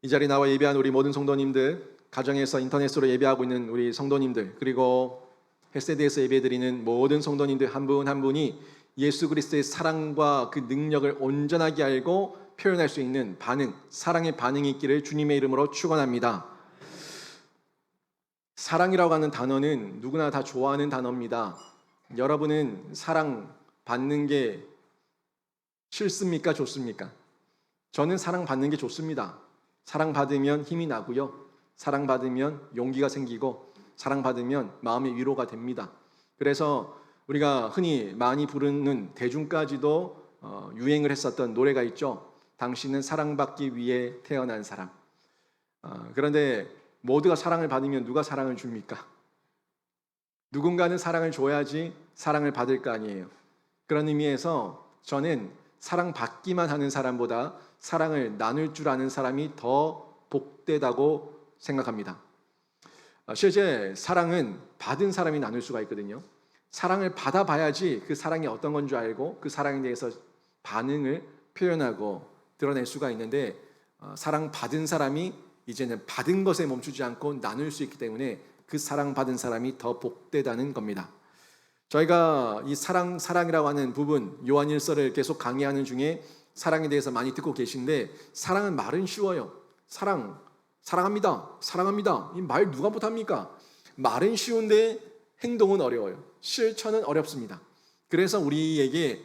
이 자리에 나와 예배한 우리 모든 성도님들, 가정에서 인터넷으로 예배하고 있는 우리 성도님들, 그리고 헬세대에서 예배드리는 모든 성도님들 한 분 한 분이 예수 그리스도의 사랑과 그 능력을 온전하게 알고 표현할 수 있는 반응, 사랑의 반응이 있기를 주님의 이름으로 축원합니다. 사랑이라고 하는 단어는 누구나 다 좋아하는 단어입니다. 여러분은 사랑 받는 게 싫습니까? 좋습니까? 저는 사랑 받는 게 좋습니다. 사랑 받으면 힘이 나고요. 사랑 받으면 용기가 생기고 사랑 받으면 마음의 위로가 됩니다. 그래서 우리가 흔히 많이 부르는 대중까지도 유행을 했었던 노래가 있죠. 당신은 사랑받기 위해 태어난 사람. 그런데 모두가 사랑을 받으면 누가 사랑을 줍니까? 누군가는 사랑을 줘야지 사랑을 받을 거 아니에요. 그런 의미에서 저는 사랑받기만 하는 사람보다 사랑을 나눌 줄 아는 사람이 더 복되다고 생각합니다. 실제 사랑은 받은 사람이 나눌 수가 있거든요. 사랑을 받아봐야지 그 사랑이 어떤 건 줄 알고 그 사랑에 대해서 반응을 표현하고 드러낼 수가 있는데, 사랑 받은 사람이 이제는 받은 것에 멈추지 않고 나눌 수 있기 때문에 그 사랑 받은 사람이 더 복되다는 겁니다. 저희가 이 사랑이라고 하는 부분, 요한일서를 계속 강의하는 중에 사랑에 대해서 많이 듣고 계신데, 사랑은 말은 쉬워요. 사랑합니다. 이 말 누가 못합니까? 말은 쉬운데 행동은 어려워요. 실천은 어렵습니다. 그래서 우리에게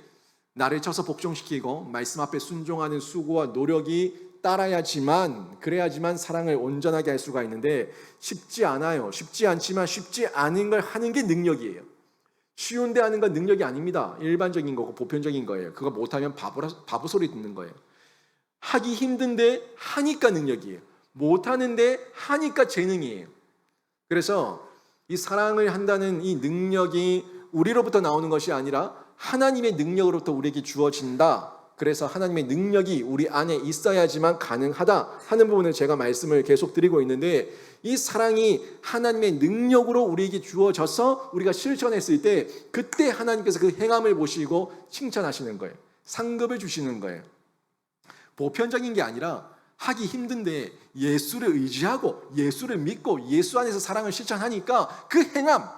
나를 쳐서 복종시키고 말씀 앞에 순종하는 수고와 노력이 그래야지만 사랑을 온전하게 할 수가 있는데, 쉽지 않아요. 쉽지 않지만 쉽지 않은 걸 하는 게 능력이에요. 쉬운데 하는 건 능력이 아닙니다. 일반적인 거고 보편적인 거예요. 그거 못하면 바보 소리 듣는 거예요. 하기 힘든데 하니까 능력이에요. 못하는데 하니까 재능이에요. 그래서 이 사랑을 한다는 이 능력이 우리로부터 나오는 것이 아니라 하나님의 능력으로부터 우리에게 주어진다. 그래서 하나님의 능력이 우리 안에 있어야지만 가능하다 하는 부분을 제가 말씀을 계속 드리고 있는데, 이 사랑이 하나님의 능력으로 우리에게 주어져서 우리가 실천했을 때, 그때 하나님께서 그 행함을 보시고 칭찬하시는 거예요. 상급을 주시는 거예요. 보편적인 게 아니라 하기 힘든데 예수를 의지하고 예수를 믿고 예수 안에서 사랑을 실천하니까 그 행함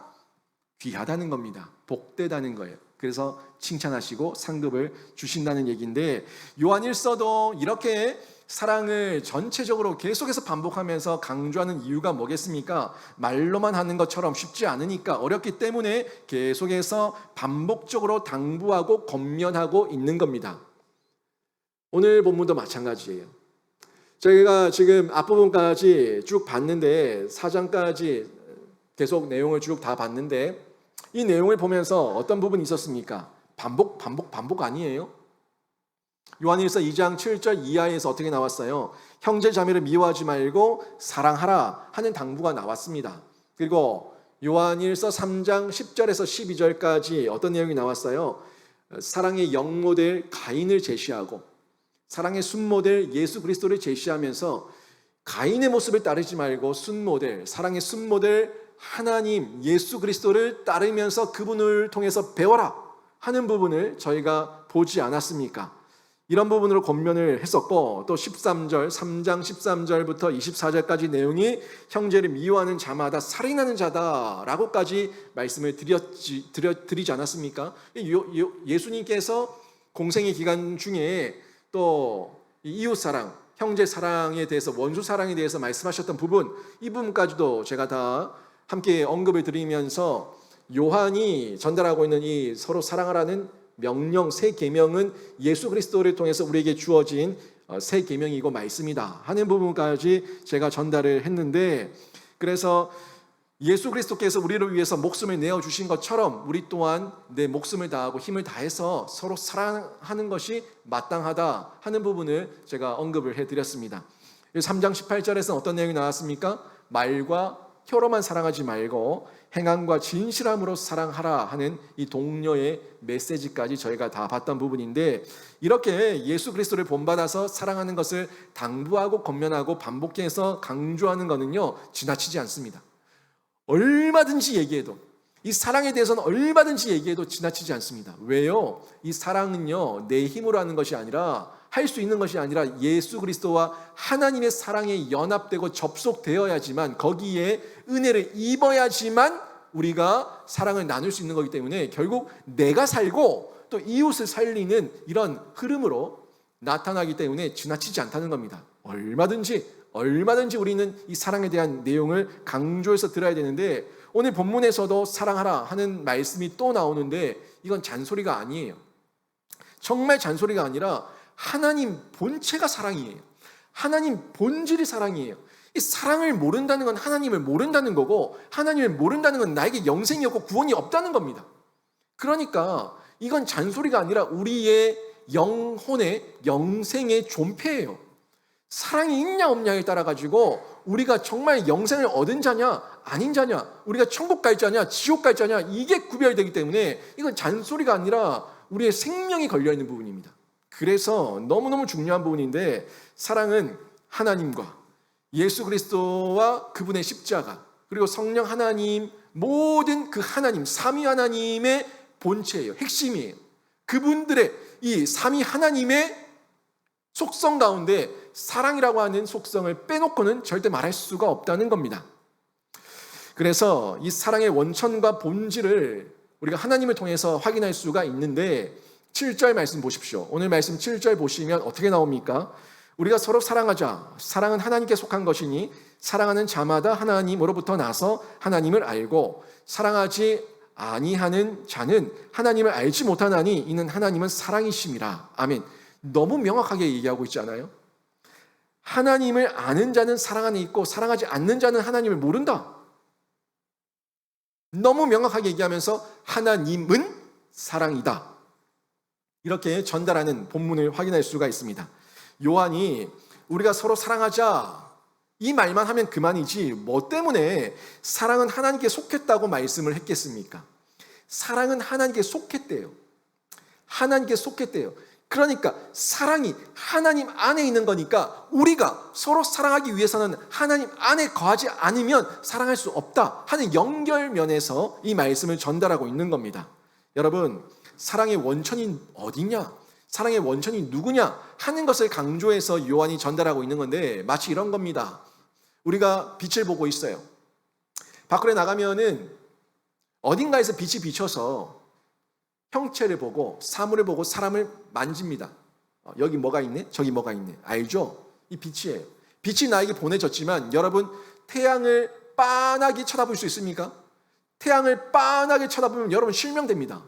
귀하다는 겁니다. 복되다는 거예요. 그래서 칭찬하시고 상급을 주신다는 얘기인데, 요한일서도 이렇게 사랑을 전체적으로 계속해서 반복하면서 강조하는 이유가 뭐겠습니까? 말로만 하는 것처럼 쉽지 않으니까, 어렵기 때문에 계속해서 반복적으로 당부하고 권면하고 있는 겁니다. 오늘 본문도 마찬가지예요. 저희가 지금 앞부분까지 쭉 봤는데, 4장까지 계속 내용을 쭉 다 봤는데, 이 내용을 보면서 어떤 부분이 있었습니까? 반복 아니에요? 요한일서 2장 7절 이하에서 어떻게 나왔어요? 형제 자매를 미워하지 말고 사랑하라 하는 당부가 나왔습니다. 그리고 요한일서 3장 10절에서 12절까지 어떤 내용이 나왔어요? 사랑의 영모델 가인을 제시하고 사랑의 순모델 예수 그리스도를 제시하면서, 가인의 모습을 따르지 말고 사랑의 순모델 하나님 예수 그리스도를 따르면서 그분을 통해서 배워라 하는 부분을 저희가 보지 않았습니까? 이런 부분으로 권면을 했었고, 또 3장 13절부터 24절까지 내용이 형제를 미워하는 자마다 살인하는 자다라고까지 말씀을 드리지 않았습니까? 예수님께서 공생의 기간 중에 또 이웃사랑, 형제 사랑에 대해서, 원수 사랑에 대해서 말씀하셨던 부분, 이 부분까지도 제가 다 함께 언급을 드리면서, 요한이 전달하고 있는 이 서로 사랑하라는 명령, 새 계명은 예수 그리스도를 통해서 우리에게 주어진 새 계명이고 말씀이다 하는 부분까지 제가 전달을 했는데, 그래서 예수 그리스도께서 우리를 위해서 목숨을 내어주신 것처럼 우리 또한 내 목숨을 다하고 힘을 다해서 서로 사랑하는 것이 마땅하다 하는 부분을 제가 언급을 해드렸습니다. 3장 18절에서는 어떤 내용이 나왔습니까? 말과 혀로만 사랑하지 말고 행함과 진실함으로 사랑하라 하는 이 동료의 메시지까지 저희가 다 봤던 부분인데, 이렇게 예수 그리스도를 본받아서 사랑하는 것을 당부하고 권면하고 반복해서 강조하는 것은요, 지나치지 않습니다. 얼마든지 얘기해도, 이 사랑에 대해서는 얼마든지 얘기해도 지나치지 않습니다. 왜요? 이 사랑은요, 내 힘으로 하는 것이 아니라 할 수 있는 것이 아니라 예수 그리스도와 하나님의 사랑에 연합되고 접속되어야지만, 거기에 은혜를 입어야지만 우리가 사랑을 나눌 수 있는 거기 때문에, 결국 내가 살고 또 이웃을 살리는 이런 흐름으로 나타나기 때문에 지나치지 않다는 겁니다. 얼마든지 우리는 이 사랑에 대한 내용을 강조해서 들어야 되는데, 오늘 본문에서도 사랑하라 하는 말씀이 또 나오는데, 이건 잔소리가 아니에요. 정말 잔소리가 아니라 하나님 본체가 사랑이에요. 하나님 본질이 사랑이에요. 이 사랑을 모른다는 건 하나님을 모른다는 거고, 하나님을 모른다는 건 나에게 영생이 없고 구원이 없다는 겁니다. 그러니까 이건 잔소리가 아니라 우리의 영혼의 영생의 존폐예요. 사랑이 있냐 없냐에 따라 가지고 우리가 정말 영생을 얻은 자냐 아닌 자냐, 우리가 천국 갈 자냐 지옥 갈 자냐, 이게 구별되기 때문에 이건 잔소리가 아니라 우리의 생명이 걸려있는 부분입니다. 그래서 너무너무 중요한 부분인데, 사랑은 하나님과 예수 그리스도와 그분의 십자가, 그리고 성령 하나님, 모든 그 하나님, 삼위 하나님의 본체예요. 핵심이에요. 그분들의 이 삼위 하나님의 속성 가운데 사랑이라고 하는 속성을 빼놓고는 절대 말할 수가 없다는 겁니다. 그래서 이 사랑의 원천과 본질을 우리가 하나님을 통해서 확인할 수가 있는데, 7절 말씀 보십시오. 오늘 말씀 7절 보시면 어떻게 나옵니까? 우리가 서로 사랑하자. 사랑은 하나님께 속한 것이니 사랑하는 자마다 하나님으로부터 나서 하나님을 알고, 사랑하지 아니하는 자는 하나님을 알지 못하나니 이는 하나님은 사랑이심이라. 아멘. 너무 명확하게 얘기하고 있지 않아요? 하나님을 아는 자는 사랑 안에 있고 사랑하지 않는 자는 하나님을 모른다. 너무 명확하게 얘기하면서 하나님은 사랑이다, 이렇게 전달하는 본문을 확인할 수가 있습니다. 요한이 우리가 서로 사랑하자 이 말만 하면 그만이지 뭐 때문에 사랑은 하나님께 속했다고 말씀을 했겠습니까? 사랑은 하나님께 속했대요. 하나님께 속했대요. 그러니까 사랑이 하나님 안에 있는 거니까 우리가 서로 사랑하기 위해서는 하나님 안에 거하지 않으면 사랑할 수 없다 하는 연결면에서 이 말씀을 전달하고 있는 겁니다. 여러분, 사랑의 원천이 어디냐? 사랑의 원천이 누구냐? 하는 것을 강조해서 요한이 전달하고 있는 건데, 마치 이런 겁니다. 우리가 빛을 보고 있어요. 밖으로 나가면은 어딘가에서 빛이 비쳐서 형체를 보고 사물을 보고 사람을 만집니다. 여기 뭐가 있네? 저기 뭐가 있네. 알죠? 이 빛이에요. 빛이 나에게 보내졌지만 여러분, 태양을 빤하게 쳐다볼 수 있습니까? 태양을 빤하게 쳐다보면 여러분 실명됩니다.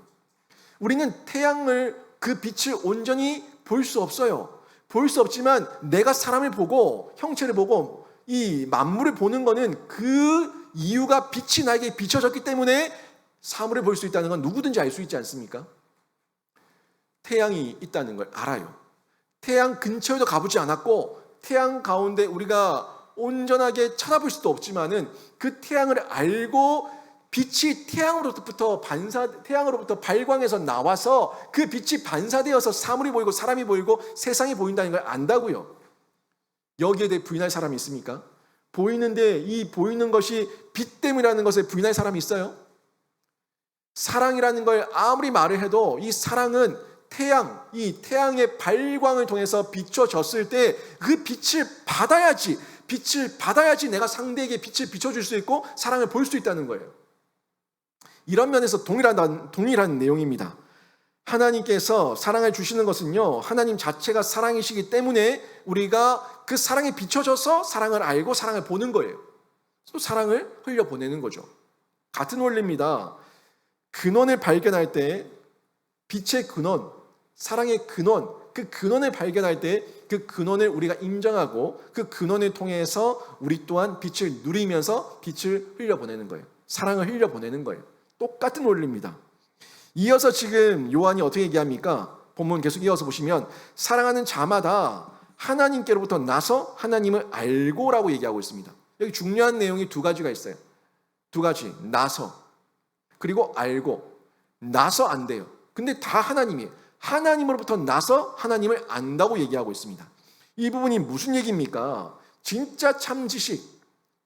우리는 태양을, 그 빛을 온전히 볼 수 없어요. 볼 수 없지만 내가 사람을 보고 형체를 보고 이 만물을 보는 거는 그 이유가 빛이 나에게 비춰졌기 때문에 사물을 볼 수 있다는 건 누구든지 알 수 있지 않습니까? 태양이 있다는 걸 알아요. 태양 근처에도 가보지 않았고 태양 가운데 우리가 온전하게 쳐다볼 수도 없지만은 그 태양을 알고 빛이 태양으로부터 발광해서 나와서 그 빛이 반사되어서 사물이 보이고 사람이 보이고 세상이 보인다는 걸 안다고요. 여기에 대해 부인할 사람이 있습니까? 보이는데 이 보이는 것이 빛 때문이라는 것을 부인할 사람이 있어요? 사랑이라는 걸 아무리 말을 해도 이 사랑은 이 태양의 발광을 통해서 비춰졌을 때 그 빛을 받아야지 내가 상대에게 빛을 비춰줄 수 있고 사랑을 볼 수 있다는 거예요. 이런 면에서 동일한 내용입니다. 하나님께서 사랑을 주시는 것은요, 하나님 자체가 사랑이시기 때문에 우리가 그 사랑에 비춰져서 사랑을 알고 사랑을 보는 거예요. 또 사랑을 흘려보내는 거죠. 같은 원리입니다. 근원을 발견할 때 빛의 근원, 사랑의 근원, 그 근원을 발견할 때 그 근원을 우리가 인정하고 그 근원을 통해서 우리 또한 빛을 누리면서 빛을 흘려보내는 거예요. 사랑을 흘려보내는 거예요. 똑같은 원리입니다. 이어서 지금 요한이 어떻게 얘기합니까? 본문 계속 이어서 보시면 사랑하는 자마다 하나님께로부터 나서 하나님을 알고라고 얘기하고 있습니다. 여기 중요한 내용이 두 가지가 있어요. 두 가지. 나서 그리고 알고. 나서 안돼요. 근데 다 하나님이에요. 하나님으로부터 나서 하나님을 안다고 얘기하고 있습니다. 이 부분이 무슨 얘기입니까? 진짜 참 지식,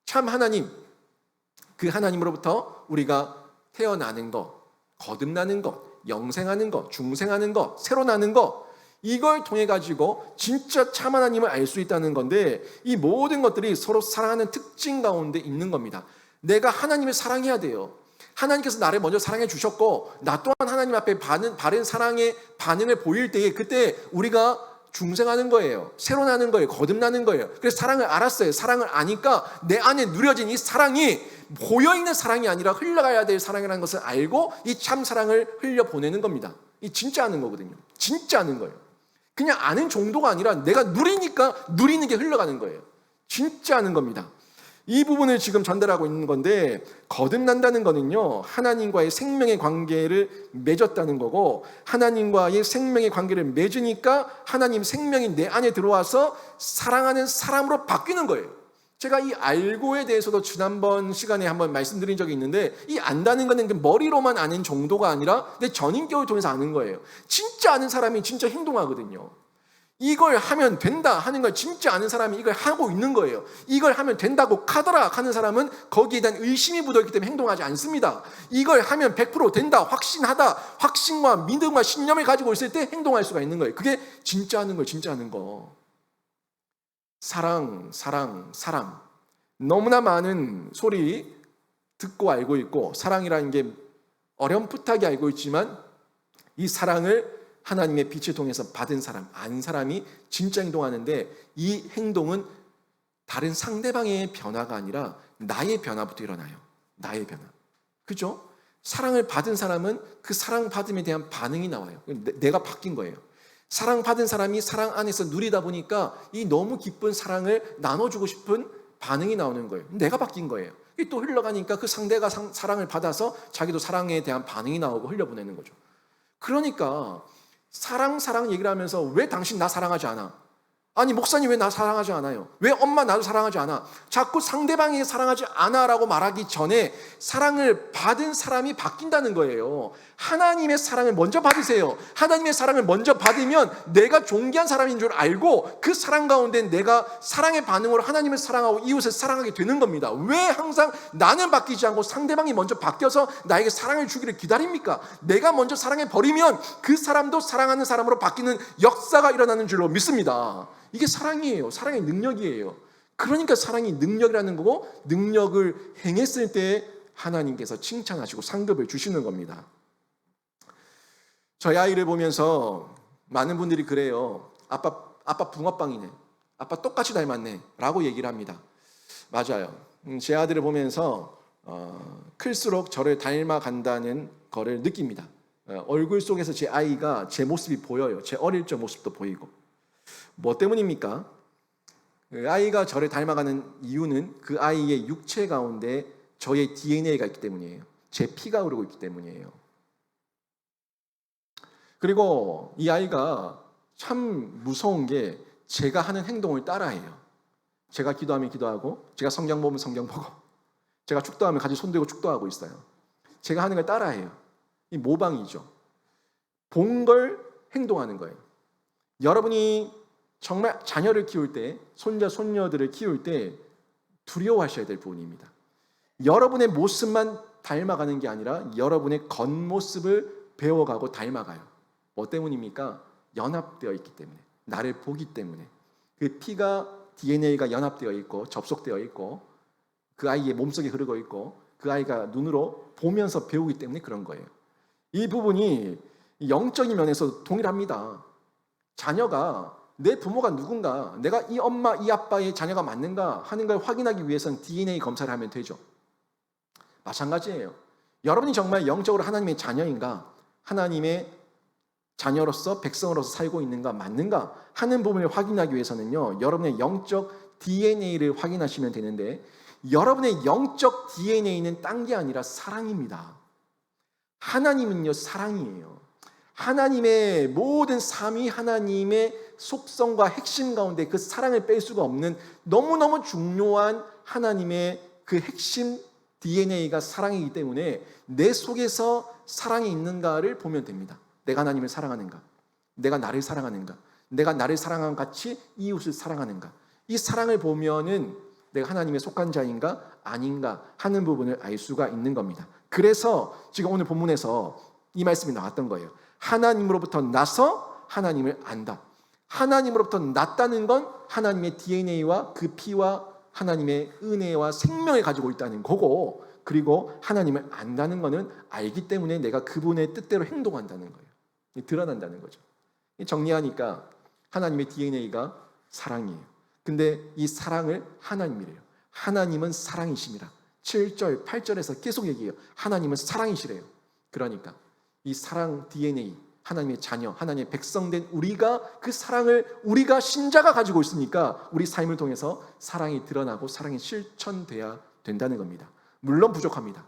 참 하나님, 그 하나님으로부터 우리가 태어나는 것, 거듭나는 것, 영생하는 것, 중생하는 것, 새로 나는 것, 이걸 통해 가지고 진짜 참 하나님을 알 수 있다는 건데, 이 모든 것들이 서로 사랑하는 특징 가운데 있는 겁니다. 내가 하나님을 사랑해야 돼요. 하나님께서 나를 먼저 사랑해 주셨고, 나 또한 하나님 앞에 바른 사랑의 반응을 보일 때에 그때 우리가 중생하는 거예요. 새로 나는 거예요. 거듭나는 거예요. 그래서 사랑을 알았어요. 사랑을 아니까 내 안에 누려진 이 사랑이 보여있는 사랑이 아니라 흘러가야 될 사랑이라는 것을 알고 이 참 사랑을 흘려보내는 겁니다. 이 진짜 아는 거거든요. 진짜 아는 거예요. 그냥 아는 정도가 아니라 내가 누리니까 누리는 게 흘러가는 거예요. 진짜 아는 겁니다. 이 부분을 지금 전달하고 있는 건데, 거듭난다는 거는요, 하나님과의 생명의 관계를 맺었다는 거고, 하나님과의 생명의 관계를 맺으니까 하나님 생명이 내 안에 들어와서 사랑하는 사람으로 바뀌는 거예요. 제가 이 알고에 대해서도 지난번 시간에 한번 말씀드린 적이 있는데, 이 안다는 거는 머리로만 아는 정도가 아니라 내 전인격을 통해서 아는 거예요. 진짜 아는 사람이 진짜 행동하거든요. 이걸 하면 된다 하는 걸 진짜 아는 사람이 이걸 하고 있는 거예요. 이걸 하면 된다고 카더라 하는 사람은 거기에 대한 의심이 묻어있기 때문에 행동하지 않습니다. 이걸 하면 100% 된다, 확신하다, 확신과 믿음과 신념을 가지고 있을 때 행동할 수가 있는 거예요. 그게 진짜 아는 거예요. 진짜 아는 거. 사랑, 사랑, 사랑. 너무나 많은 소리 듣고 알고 있고, 사랑이라는 게 어렴풋하게 알고 있지만, 이 사랑을 하나님의 빛을 통해서 받은 사람, 안 사람이 진짜 행동하는데, 이 행동은 다른 상대방의 변화가 아니라 나의 변화부터 일어나요. 나의 변화. 그죠? 사랑을 받은 사람은 그 사랑 받음에 대한 반응이 나와요. 내가 바뀐 거예요. 사랑 받은 사람이 사랑 안에서 누리다 보니까 이 너무 기쁜 사랑을 나눠주고 싶은 반응이 나오는 거예요. 내가 바뀐 거예요. 또 흘러가니까 그 상대가 사랑을 받아서 자기도 사랑에 대한 반응이 나오고 흘려보내는 거죠. 그러니까 사랑 얘기를 하면서 왜 당신 나 사랑하지 않아? 아니 목사님 왜 나 사랑하지 않아요? 왜 엄마 나도 사랑하지 않아? 자꾸 상대방이 사랑하지 않아 라고 말하기 전에 사랑을 받은 사람이 바뀐다는 거예요. 하나님의 사랑을 먼저 받으세요. 하나님의 사랑을 먼저 받으면 내가 존귀한 사람인 줄 알고 그 사랑 가운데 내가 사랑의 반응으로 하나님을 사랑하고 이웃을 사랑하게 되는 겁니다. 왜 항상 나는 바뀌지 않고 상대방이 먼저 바뀌어서 나에게 사랑을 주기를 기다립니까? 내가 먼저 사랑해 버리면 그 사람도 사랑하는 사람으로 바뀌는 역사가 일어나는 줄로 믿습니다. 이게 사랑이에요. 사랑의 능력이에요. 그러니까 사랑이 능력이라는 거고, 능력을 행했을 때 하나님께서 칭찬하시고 상급을 주시는 겁니다. 저희 아이를 보면서 많은 분들이 그래요. 아빠 붕어빵이네. 아빠 똑같이 닮았네. 라고 얘기를 합니다. 맞아요. 제 아들을 보면서 클수록 저를 닮아간다는 거를 느낍니다. 얼굴 속에서 제 아이가 제 모습이 보여요. 제 어릴 적 모습도 보이고. 뭐 때문입니까? 그 아이가 저를 닮아가는 이유는 그 아이의 육체 가운데 저의 DNA가 있기 때문이에요. 제 피가 흐르고 있기 때문이에요. 그리고 이 아이가 참 무서운 게 제가 하는 행동을 따라해요. 제가 기도하면 기도하고, 제가 성경 보면 성경 보고, 제가 축도하면 같이 손들고 축도하고 있어요. 제가 하는 걸 따라해요. 이 모방이죠. 본 걸 행동하는 거예요. 여러분이 정말 자녀를 키울 때, 손자, 손녀들을 키울 때 두려워하셔야 될 부분입니다. 여러분의 모습만 닮아가는 게 아니라 여러분의 겉모습을 배워가고 닮아가요. 뭐 때문입니까? 연합되어 있기 때문에, 나를 보기 때문에. 그 피가, DNA가 연합되어 있고 접속되어 있고 그 아이의 몸속에 흐르고 있고 그 아이가 눈으로 보면서 배우기 때문에 그런 거예요. 이 부분이 영적인 면에서 동일합니다. 자녀가 내 부모가 누군가, 내가 이 엄마, 이 아빠의 자녀가 맞는가 하는 걸 확인하기 위해서는 DNA 검사를 하면 되죠. 마찬가지예요. 여러분이 정말 영적으로 하나님의 자녀인가, 하나님의 자녀로서 백성으로서 살고 있는가, 맞는가 하는 부분을 확인하기 위해서는요, 여러분의 영적 DNA를 확인하시면 되는데, 여러분의 영적 DNA는 딴 게 아니라 사랑입니다. 하나님은요, 사랑이에요. 하나님의 모든 삼위 하나님의 속성과 핵심 가운데 그 사랑을 뺄 수가 없는 너무너무 중요한 하나님의 그 핵심 DNA가 사랑이기 때문에 내 속에서 사랑이 있는가를 보면 됩니다. 내가 하나님을 사랑하는가? 내가 나를 사랑하는가? 내가 나를 사랑한 같이 이웃을 사랑하는가? 이 사랑을 보면은 내가 하나님의 속한 자인가 아닌가 하는 부분을 알 수가 있는 겁니다. 그래서 지금 오늘 본문에서 이 말씀이 나왔던 거예요. 하나님으로부터 나서 하나님을 안다. 하나님으로부터 났다는 건 하나님의 DNA와 그 피와 하나님의 은혜와 생명을 가지고 있다는 거고, 그리고 하나님을 안다는 것은 알기 때문에 내가 그분의 뜻대로 행동한다는 거예요. 드러난다는 거죠. 정리하니까 하나님의 DNA가 사랑이에요. 근데 이 사랑을 하나님이래요. 하나님은 사랑이십니다. 7절, 8절에서 계속 얘기해요. 하나님은 사랑이시래요. 그러니까 이 사랑 DNA, 하나님의 자녀, 하나님의 백성된 우리가 그 사랑을 우리가 신자가 가지고 있으니까 우리 삶을 통해서 사랑이 드러나고 사랑이 실천돼야 된다는 겁니다. 물론 부족합니다.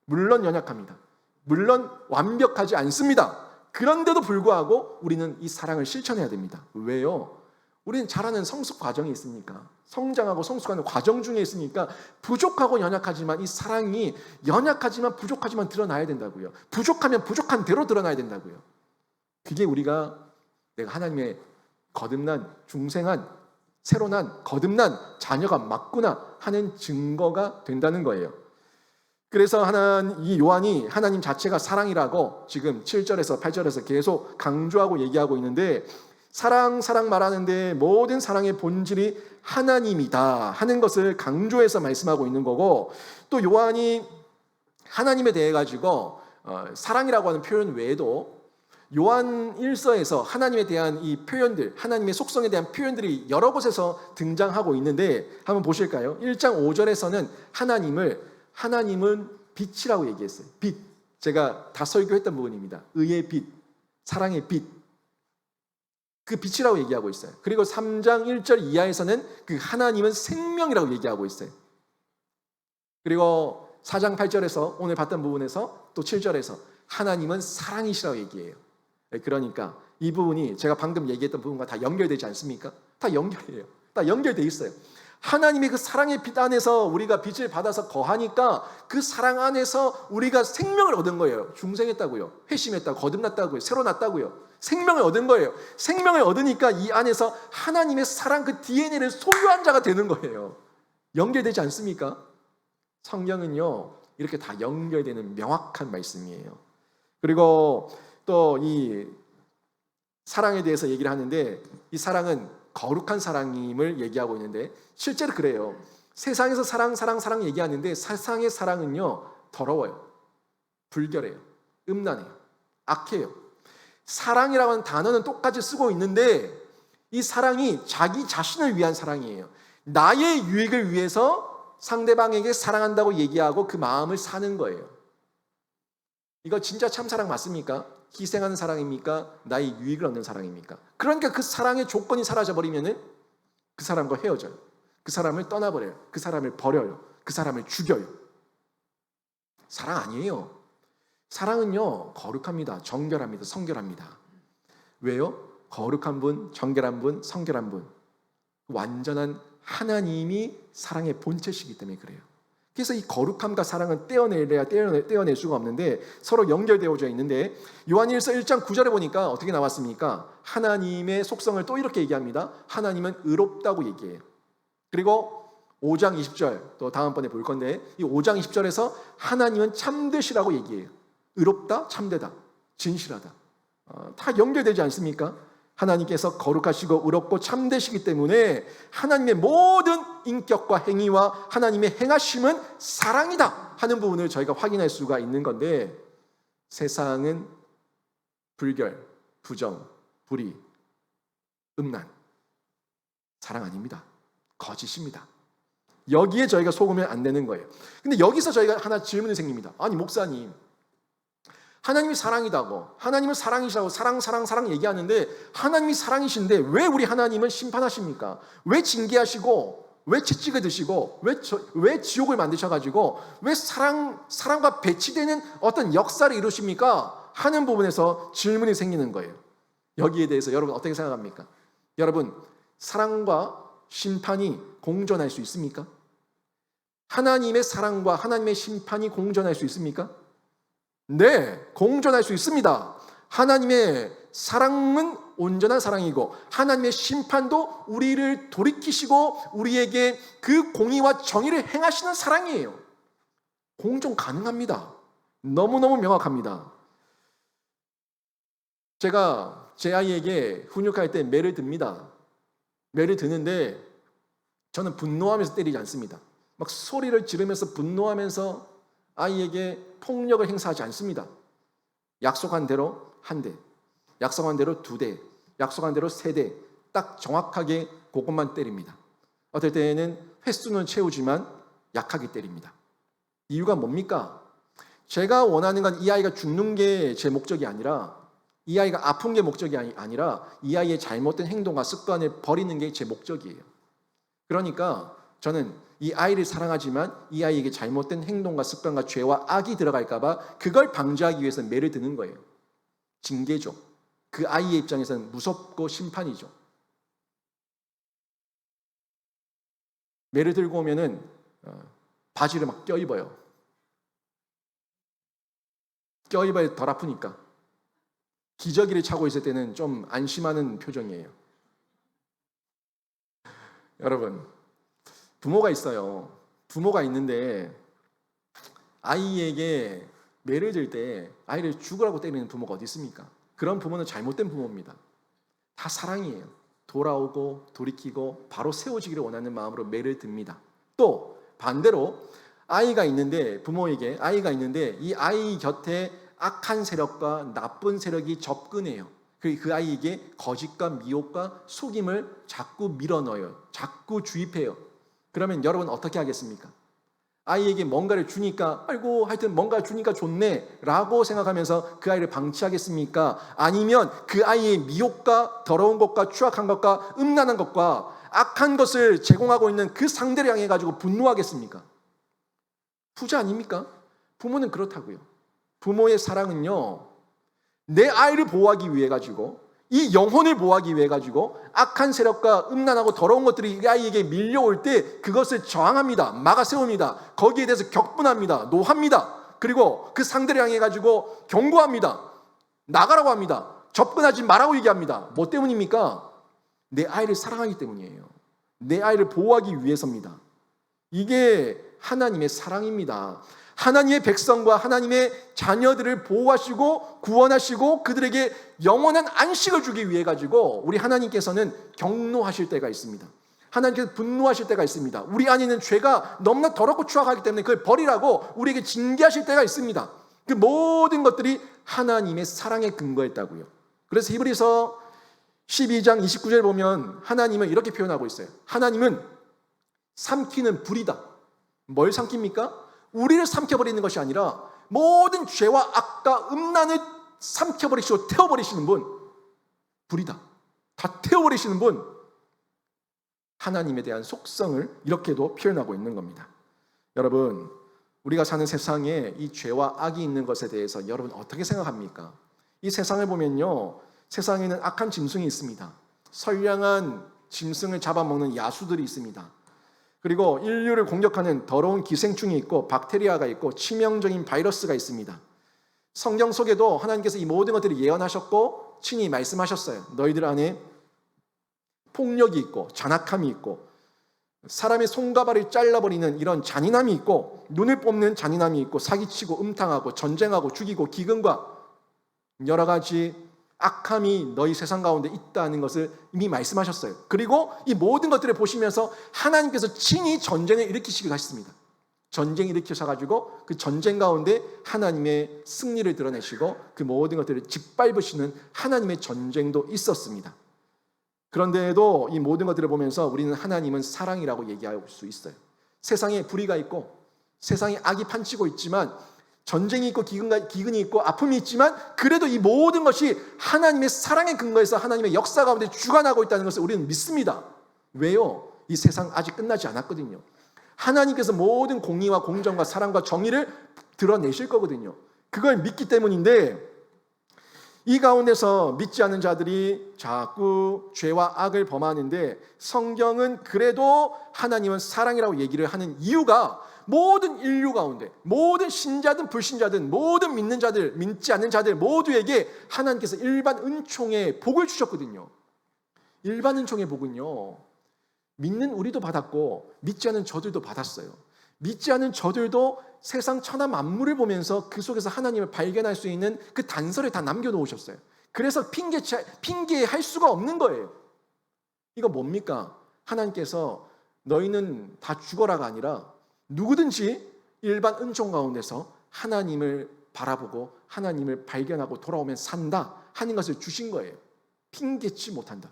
물론 연약합니다. 물론 완벽하지 않습니다. 그런데도 불구하고 우리는 이 사랑을 실천해야 됩니다. 왜요? 우리는 자라는 성숙 과정이 있으니까, 성장하고 성숙하는 과정 중에 있으니까 부족하고 연약하지만 이 사랑이 연약하지만 부족하지만 드러나야 된다고요. 부족하면 부족한 대로 드러나야 된다고요. 그게 우리가 내가 하나님의 거듭난, 중생한, 새로 난, 거듭난 자녀가 맞구나 하는 증거가 된다는 거예요. 그래서 이 요한이 하나님 자체가 사랑이라고 지금 7절에서 8절에서 계속 강조하고 얘기하고 있는데, 사랑 말하는데 모든 사랑의 본질이 하나님이다 하는 것을 강조해서 말씀하고 있는 거고, 또 요한이 하나님에 대해 가지고 사랑이라고 하는 표현 외에도 요한 1서에서 하나님에 대한 이 표현들, 하나님의 속성에 대한 표현들이 여러 곳에서 등장하고 있는데 한번 보실까요? 1장 5절에서는 하나님은 빛이라고 얘기했어요. 빛. 제가 다 설교했던 부분입니다. 의의 빛, 사랑의 빛. 그 빛이라고 얘기하고 있어요. 그리고 3장 1절 이하에서는 그 하나님은 생명이라고 얘기하고 있어요. 그리고 4장 8절에서 오늘 봤던 부분에서 또 7절에서 하나님은 사랑이시라고 얘기해요. 그러니까 이 부분이 제가 방금 얘기했던 부분과 다 연결되지 않습니까? 다 연결해요. 다 연결돼 있어요. 하나님의 그 사랑의 빛 안에서 우리가 빛을 받아서 거하니까 그 사랑 안에서 우리가 생명을 얻은 거예요. 중생했다고요. 회심했다고, 거듭났다고요. 새로 났다고요. 생명을 얻은 거예요. 생명을 얻으니까 이 안에서 하나님의 사랑 그 DNA를 소유한 자가 되는 거예요. 연결되지 않습니까? 성경은요, 이렇게 다 연결되는 명확한 말씀이에요. 그리고 또 이 사랑에 대해서 얘기를 하는데, 이 사랑은 거룩한 사랑임을 얘기하고 있는데 실제로 그래요. 세상에서 사랑 얘기하는데 세상의 사랑은요 더러워요. 불결해요. 음란해요. 악해요. 사랑이라고 하는 단어는 똑같이 쓰고 있는데 이 사랑이 자기 자신을 위한 사랑이에요. 나의 유익을 위해서 상대방에게 사랑한다고 얘기하고 그 마음을 사는 거예요. 이거 진짜 참사랑 맞습니까? 희생하는 사랑입니까? 나의 유익을 얻는 사랑입니까? 그러니까 그 사랑의 조건이 사라져버리면 그 사람과 헤어져요. 그 사람을 떠나버려요. 그 사람을 버려요. 그 사람을 죽여요. 사랑 아니에요. 사랑은요 거룩합니다. 정결합니다. 성결합니다. 왜요? 거룩한 분, 정결한 분, 성결한 분, 완전한 하나님이 사랑의 본체시기 때문에 그래요. 그래서 이 거룩함과 사랑은 떼어낼 수가 없는데 서로 연결되어져 있는데, 요한일서 1장 9절에 보니까 어떻게 나왔습니까? 하나님의 속성을 또 이렇게 얘기합니다. 하나님은 의롭다고 얘기해요. 그리고 5장 20절, 또 다음번에 볼 건데 이 5장 20절에서 하나님은 참되시라고 얘기해요. 의롭다, 참되다, 진실하다. 다 연결되지 않습니까? 하나님께서 거룩하시고 의롭고 참되시기 때문에 하나님의 모든 인격과 행위와 하나님의 행하심은 사랑이다 하는 부분을 저희가 확인할 수가 있는 건데, 세상은 불결, 부정, 불의, 음란, 사랑 아닙니다. 거짓입니다. 여기에 저희가 속으면 안 되는 거예요. 근데 여기서 저희가 하나 질문이 생깁니다. 아니 목사님, 하나님이 사랑이다고, 하나님은 사랑이시라고 사랑 얘기하는데 하나님이 사랑이신데 왜 우리 하나님은 심판하십니까? 왜 징계하시고, 왜 채찍을 드시고, 왜 지옥을 만드셔가지고 왜 사랑과 배치되는 어떤 역사를 이루십니까? 하는 부분에서 질문이 생기는 거예요. 여기에 대해서 여러분 어떻게 생각합니까? 여러분, 사랑과 심판이 공존할 수 있습니까? 하나님의 사랑과 하나님의 심판이 공존할 수 있습니까? 네, 공존할 수 있습니다. 하나님의 사랑은 온전한 사랑이고 하나님의 심판도 우리를 돌이키시고 우리에게 그 공의와 정의를 행하시는 사랑이에요. 공존 가능합니다. 너무너무 명확합니다. 제가 제 아이에게 훈육할 때 매를 듭니다. 매를 드는데 저는 분노하면서 때리지 않습니다. 막 소리를 지르면서 분노하면서 아이에게 폭력을 행사하지 않습니다. 약속한 대로 한 대, 약속한 대로 두 대, 약속한 대로 세 대, 딱 정확하게 그것만 때립니다. 어떨 때에는 횟수는 채우지만 약하게 때립니다. 이유가 뭡니까? 제가 원하는 건 이 아이가 죽는 게 제 목적이 아니라, 이 아이가 아픈 게 목적이 아니라 이 아이의 잘못된 행동과 습관을 버리는 게 제 목적이에요. 그러니까 저는 이 아이를 사랑하지만 이 아이에게 잘못된 행동과 습관과 죄와 악이 들어갈까 봐 그걸 방지하기 위해서 매를 드는 거예요. 징계죠. 그 아이의 입장에서는 무섭고 심판이죠. 매를 들고 오면은 바지를 막 껴입어요. 껴입어야 덜 아프니까. 기저귀를 차고 있을 때는 좀 안심하는 표정이에요. 여러분, 부모가 있어요. 부모가 있는데 아이에게 매를 들 때 아이를 죽으라고 때리는 부모가 어디 있습니까? 그런 부모는 잘못된 부모입니다. 다 사랑이에요. 돌아오고 돌이키고 바로 세워지기를 원하는 마음으로 매를 듭니다. 또 반대로 아이가 있는데, 부모에게 아이가 있는데 이 아이 곁에 악한 세력과 나쁜 세력이 접근해요. 그 아이에게 거짓과 미혹과 속임을 자꾸 밀어넣어요. 자꾸 주입해요. 그러면 여러분 어떻게 하겠습니까? 아이에게 뭔가를 주니까 아이고 하여튼 뭔가 주니까 좋네 라고 생각하면서 그 아이를 방치하겠습니까? 아니면 그 아이의 미혹과 더러운 것과 추악한 것과 음란한 것과 악한 것을 제공하고 있는 그 상대를 향해 가지고 분노하겠습니까? 후자 아닙니까? 부모는 그렇다고요. 부모의 사랑은요, 내 아이를 보호하기 위해 가지고, 이 영혼을 보호하기 위해 가지고 악한 세력과 음란하고 더러운 것들이 이 아이에게 밀려올 때 그것을 저항합니다. 막아 세웁니다. 거기에 대해서 격분합니다. 노합니다. 그리고 그 상대를 향해 가지고 경고합니다. 나가라고 합니다. 접근하지 말라고 얘기합니다. 뭐 때문입니까? 내 아이를 사랑하기 때문이에요. 내 아이를 보호하기 위해서입니다. 이게 하나님의 사랑입니다. 하나님의 백성과 하나님의 자녀들을 보호하시고 구원하시고 그들에게 영원한 안식을 주기 위해 가지고 우리 하나님께서는 경노하실 때가 있습니다. 하나님께서 분노하실 때가 있습니다. 우리 안에 있는 죄가 너무나 더럽고 추악하기 때문에 그걸 버리라고 우리에게 징계하실 때가 있습니다. 그 모든 것들이 하나님의 사랑에 근거했다고요. 그래서 히브리서 12장 29절 보면 하나님은 이렇게 표현하고 있어요. 하나님은 삼키는 불이다. 뭘 삼킵니까? 우리를 삼켜버리는 것이 아니라 모든 죄와 악과 음란을 삼켜버리시고 태워버리시는 분, 불이다. 다 태워버리시는 분, 하나님에 대한 속성을 이렇게도 표현하고 있는 겁니다. 여러분, 우리가 사는 세상에 이 죄와 악이 있는 것에 대해서 여러분 어떻게 생각합니까? 이 세상을 보면요, 세상에는 악한 짐승이 있습니다. 선량한 짐승을 잡아먹는 야수들이 있습니다. 그리고 인류를 공격하는 더러운 기생충이 있고 박테리아가 있고 치명적인 바이러스가 있습니다. 성경 속에도 하나님께서 이 모든 것들을 예언하셨고 친히 말씀하셨어요. 너희들 안에 폭력이 있고 잔악함이 있고 사람의 손과 발을 잘라버리는 이런 잔인함이 있고 눈을 뽑는 잔인함이 있고 사기치고 음탕하고 전쟁하고 죽이고 기근과 여러 가지 악함이 너희 세상 가운데 있다는 것을 이미 말씀하셨어요. 그리고 이 모든 것들을 보시면서 하나님께서 친히 전쟁을 일으키시기도 하셨습니다. 전쟁을 일으키셔가지고 그 전쟁 가운데 하나님의 승리를 드러내시고 그 모든 것들을 짓밟으시는 하나님의 전쟁도 있었습니다. 그런데도 이 모든 것들을 보면서 우리는 하나님은 사랑이라고 얘기할 수 있어요. 세상에 불의가 있고 세상에 악이 판치고 있지만 전쟁이 있고 기근이 있고 아픔이 있지만 그래도 이 모든 것이 하나님의 사랑의 근거에서 하나님의 역사 가운데 주관하고 있다는 것을 우리는 믿습니다. 왜요? 이 세상 아직 끝나지 않았거든요. 하나님께서 모든 공의와 공정과 사랑과 정의를 드러내실 거거든요. 그걸 믿기 때문인데 이 가운데서 믿지 않는 자들이 자꾸 죄와 악을 범하는데 성경은 그래도 하나님은 사랑이라고 얘기를 하는 이유가 모든 인류 가운데 모든 신자든 불신자든 모든 믿는 자들 믿지 않는 자들 모두에게 하나님께서 일반 은총의 복을 주셨거든요. 일반 은총의 복은요, 믿는 우리도 받았고 믿지 않은 저들도 받았어요. 믿지 않은 저들도 세상 천하 만물을 보면서 그 속에서 하나님을 발견할 수 있는 그 단서를 다 남겨놓으셨어요. 그래서 핑계할 수가 없는 거예요. 이거 뭡니까? 하나님께서 너희는 다 죽어라가 아니라 누구든지 일반 은총 가운데서 하나님을 바라보고 하나님을 발견하고 돌아오면 산다 하는 것을 주신 거예요. 핑계치 못한다.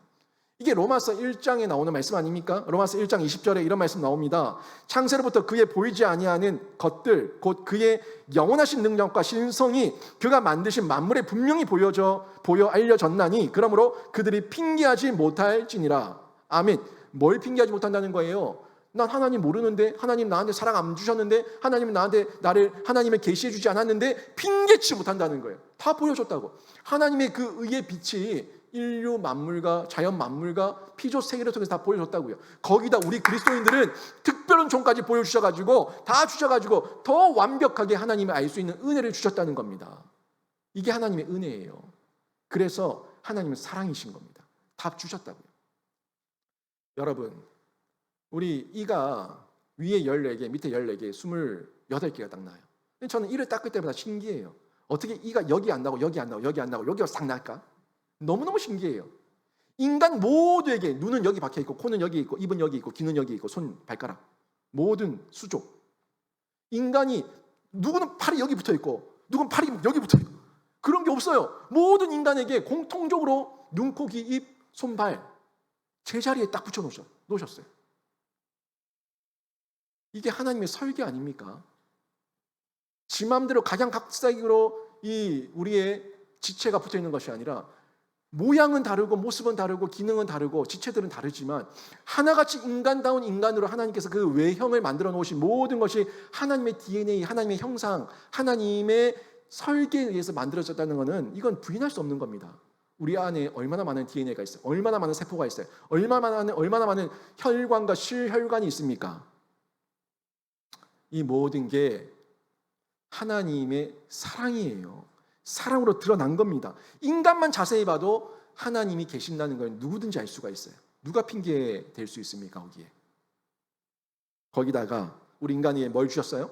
이게 로마서 1장에 나오는 말씀 아닙니까? 로마서 1장 20절에 이런 말씀 나옵니다. 창세로부터 그의 보이지 아니하는 것들 곧 그의 영원하신 능력과 신성이 그가 만드신 만물에 분명히 보여 알려졌나니 그러므로 그들이 핑계하지 못할지니라. 아멘. 뭘 핑계하지 못한다는 거예요? 난 하나님 모르는데, 하나님 나한테 사랑 안 주셨는데, 하나님 나를 하나님을 계시해 주지 않았는데 핑계치 못한다는 거예요. 다 보여줬다고. 하나님의 그 의의 빛이 인류 만물과 자연 만물과 피조 세계를 통해서 다 보여줬다고요. 거기다 우리 그리스도인들은 특별한 종까지 보여주셔가지고 다 주셔가지고 더 완벽하게 하나님을 알 수 있는 은혜를 주셨다는 겁니다. 이게 하나님의 은혜예요. 그래서 하나님은 사랑이신 겁니다. 다 주셨다고요. 여러분, 우리 이가 위에 14개, 밑에 14개, 28개가 딱 나요. 저는 이를 닦을 때마다 신기해요. 어떻게 이가 여기 안 나고 여기 안 나고 여기 안 나고 여기가 싹 날까? 너무너무 신기해요. 인간 모두에게 눈은 여기 박혀 있고 코는 여기 있고 입은 여기 있고 귀는 여기 있고 손, 발가락 모든 수족. 인간이 누구는 팔이 여기 붙어 있고 누구는 팔이 여기 붙어 있고 그런 게 없어요. 모든 인간에게 공통적으로 눈, 코, 귀, 입, 손, 발 제자리에 딱 붙여 놓으셨어요. 이게 하나님의 설계 아닙니까? 지 마음대로 각양각색으로 이 우리의 지체가 붙어 있는 것이 아니라 모양은 다르고 모습은 다르고 기능은 다르고 지체들은 다르지만 하나같이 인간다운 인간으로 하나님께서 그 외형을 만들어 놓으신 모든 것이 하나님의 DNA, 하나님의 형상, 하나님의 설계에 의해서 만들어졌다는 것은 이건 부인할 수 없는 겁니다. 우리 안에 얼마나 많은 DNA가 있어요? 얼마나 많은 세포가 있어요? 얼마나 많은 혈관과 실혈관이 있습니까? 이 모든 게 하나님의 사랑이에요. 사랑으로 드러난 겁니다. 인간만 자세히 봐도 하나님이 계신다는 걸 누구든지 알 수가 있어요. 누가 핑계 댈 수 있습니까? 거기다가 우리 인간에게 뭘 주셨어요?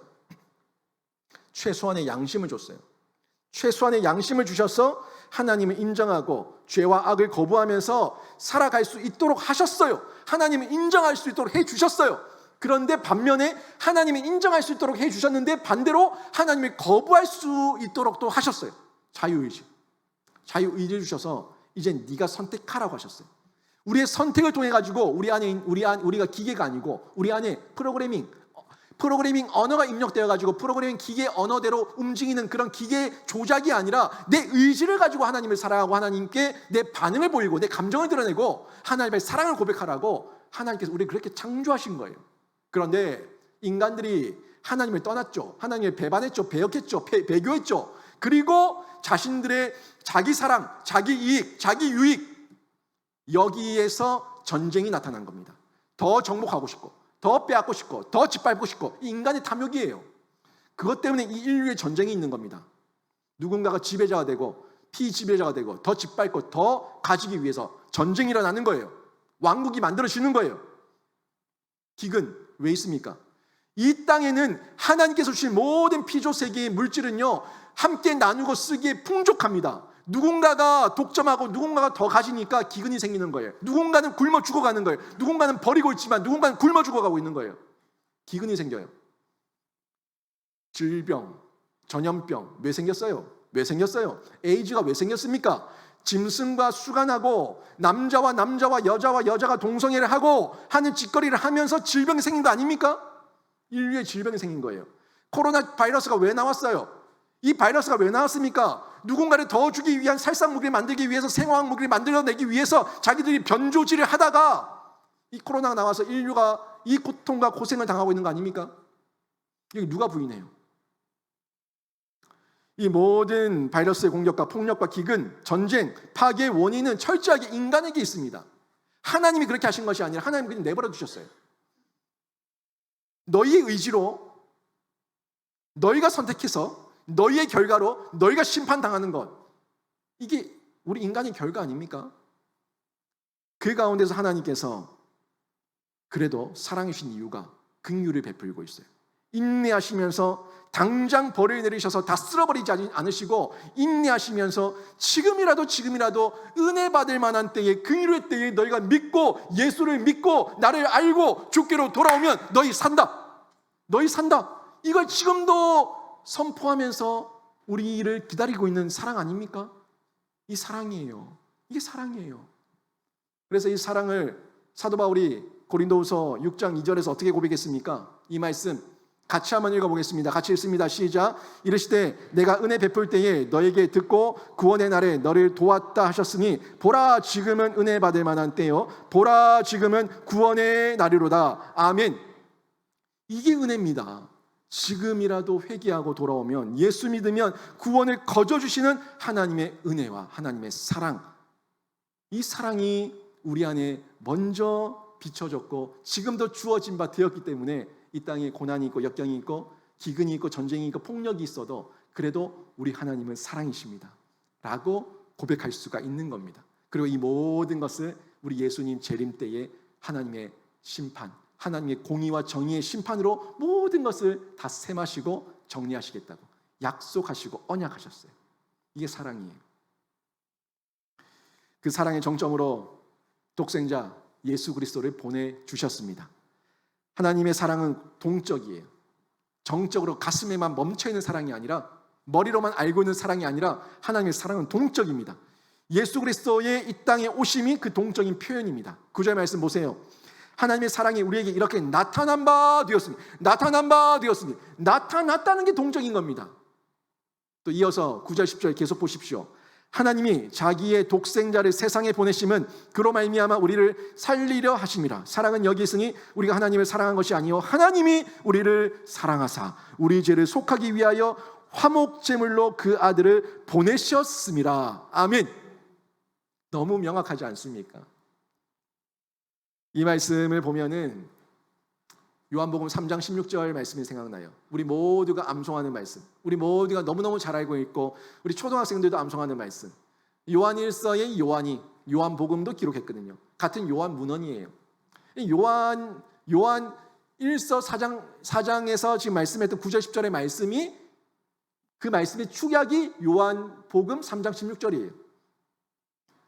최소한의 양심을 줬어요. 최소한의 양심을 주셔서 하나님을 인정하고 죄와 악을 거부하면서 살아갈 수 있도록 하셨어요. 하나님을 인정할 수 있도록 해주셨어요. 그런데 반면에 하나님을 인정할 수 있도록 해주셨는데 반대로 하나님을 거부할 수 있도록 또 하셨어요. 자유의지를 주셔서 이제 네가 선택하라고 하셨어요. 우리의 선택을 통해 가지고 우리가 기계가 아니고 우리 안에 프로그래밍 언어가 입력되어 가지고 프로그래밍 기계 언어대로 움직이는 그런 기계 조작이 아니라 내 의지를 가지고 하나님을 사랑하고 하나님께 내 반응을 보이고 내 감정을 드러내고 하나님의 사랑을 고백하라고 하나님께서 우리를 그렇게 창조하신 거예요. 그런데 인간들이 하나님을 떠났죠. 하나님을 배반했죠. 배역했죠. 배교했죠. 그리고 자신들의 자기 사랑, 자기 이익, 자기 유익 여기에서 전쟁이 나타난 겁니다. 더 정복하고 싶고 더 빼앗고 싶고 더 짓밟고 싶고 이 인간의 탐욕이에요. 그것 때문에 이 인류의 전쟁이 있는 겁니다. 누군가가 지배자가 되고 피지배자가 되고 더 짓밟고 더 가지기 위해서 전쟁이 일어나는 거예요. 왕국이 만들어지는 거예요. 기근 왜 있습니까? 이 땅에는 하나님께서 주신 모든 피조 세계의 물질은요 함께 나누고 쓰기에 풍족합니다. 누군가가 독점하고 누군가가 더 가지니까 기근이 생기는 거예요. 누군가는 굶어 죽어가는 거예요. 누군가는 버리고 있지만 누군가는 굶어 죽어가고 있는 거예요. 기근이 생겨요. 질병, 전염병 왜 생겼어요? 에이즈가 왜 생겼습니까? 짐승과 수간하고 남자와 여자가 동성애를 하고 하는 짓거리를 하면서 질병이 생긴 거 아닙니까? 인류의 질병이 생긴 거예요. 코로나 바이러스가 왜 나왔어요? 이 바이러스가 왜 나왔습니까? 누군가를 더 주기 위한 살상 무기를 만들기 위해서 생화학 무기를 만들어내기 위해서 자기들이 변조질을 하다가 이 코로나가 나와서 인류가 이 고통과 고생을 당하고 있는 거 아닙니까? 이거 누가 부인해요? 이 모든 바이러스의 공격과 폭력과 기근, 전쟁, 파괴의 원인은 철저하게 인간에게 있습니다. 하나님이 그렇게 하신 것이 아니라 하나님이 그냥 내버려 두셨어요. 너희의 의지로 너희가 선택해서 너희의 결과로 너희가 심판당하는 것 이게 우리 인간의 결과 아닙니까? 그 가운데서 하나님께서 그래도 사랑해 주신 이유가 긍휼을 베풀고 있어요. 인내하시면서 당장 벌을 내리셔서 다 쓸어버리지 않으시고 인내하시면서 지금이라도 은혜 받을 만한 때에, 긍휼의 때에 너희가 믿고 예수를 믿고 나를 알고 주께로 돌아오면 너희 산다. 너희 산다. 이걸 지금도 선포하면서 우리를 기다리고 있는 사랑 아닙니까? 이 사랑이에요. 이게 사랑이에요. 그래서 이 사랑을 사도 바울이 고린도후서 6장 2절에서 어떻게 고백했습니까? 이 말씀 같이 한번 읽어보겠습니다. 같이 읽습니다. 시작. 이르시되 내가 은혜 베풀 때에 너에게 듣고 구원의 날에 너를 도왔다 하셨으니 보라 지금은 은혜 받을 만한 때요 보라 지금은 구원의 날이로다. 아멘. 이게 은혜입니다. 지금이라도 회개하고 돌아오면, 예수 믿으면 구원을 거저주시는 하나님의 은혜와 하나님의 사랑, 이 사랑이 우리 안에 먼저 비춰졌고 지금도 주어진 바 되었기 때문에 이 땅에 고난이 있고 역경이 있고 기근이 있고 전쟁이 있고 폭력이 있어도 그래도 우리 하나님은 사랑이십니다 라고 고백할 수가 있는 겁니다. 그리고 이 모든 것을 우리 예수님 재림 때에 하나님의 심판, 하나님의 공의와 정의의 심판으로 모든 것을 다 셈하시고 정리하시겠다고 약속하시고 언약하셨어요. 이게 사랑이에요. 그 사랑의 정점으로 독생자 예수 그리스도를 보내주셨습니다. 하나님의 사랑은 동적이에요. 정적으로 가슴에만 멈춰있는 사랑이 아니라, 머리로만 알고 있는 사랑이 아니라 하나님의 사랑은 동적입니다. 예수 그리스도의 이 땅에 오심이 그 동적인 표현입니다. 9절 말씀 보세요. 하나님의 사랑이 우리에게 이렇게 나타난 바 되었으니, 나타났다는 게 동적인 겁니다. 또 이어서 9절 10절 계속 보십시오. 하나님이 자기의 독생자를 세상에 보내심은 그로 말미암아 우리를 살리려 하심이라. 사랑은 여기 있으니 우리가 하나님을 사랑한 것이 아니요 하나님이 우리를 사랑하사 우리 죄를 속하기 위하여 화목제물로 그 아들을 보내셨음이라. 아멘. 너무 명확하지 않습니까? 이 말씀을 보면은 요한복음 3장 16절 말씀이 생각나요. 우리 모두가 암송하는 말씀, 우리 모두가 너무너무 잘 알고 있고 우리 초등학생들도 암송하는 말씀. 요한일서의 요한이 요한복음도 기록했거든요. 같은 요한 문헌이에요. 요한일서 4장에서 지금 말씀했던 9절 10절의 말씀이, 그 말씀의 축약이 요한복음 3장 16절이에요.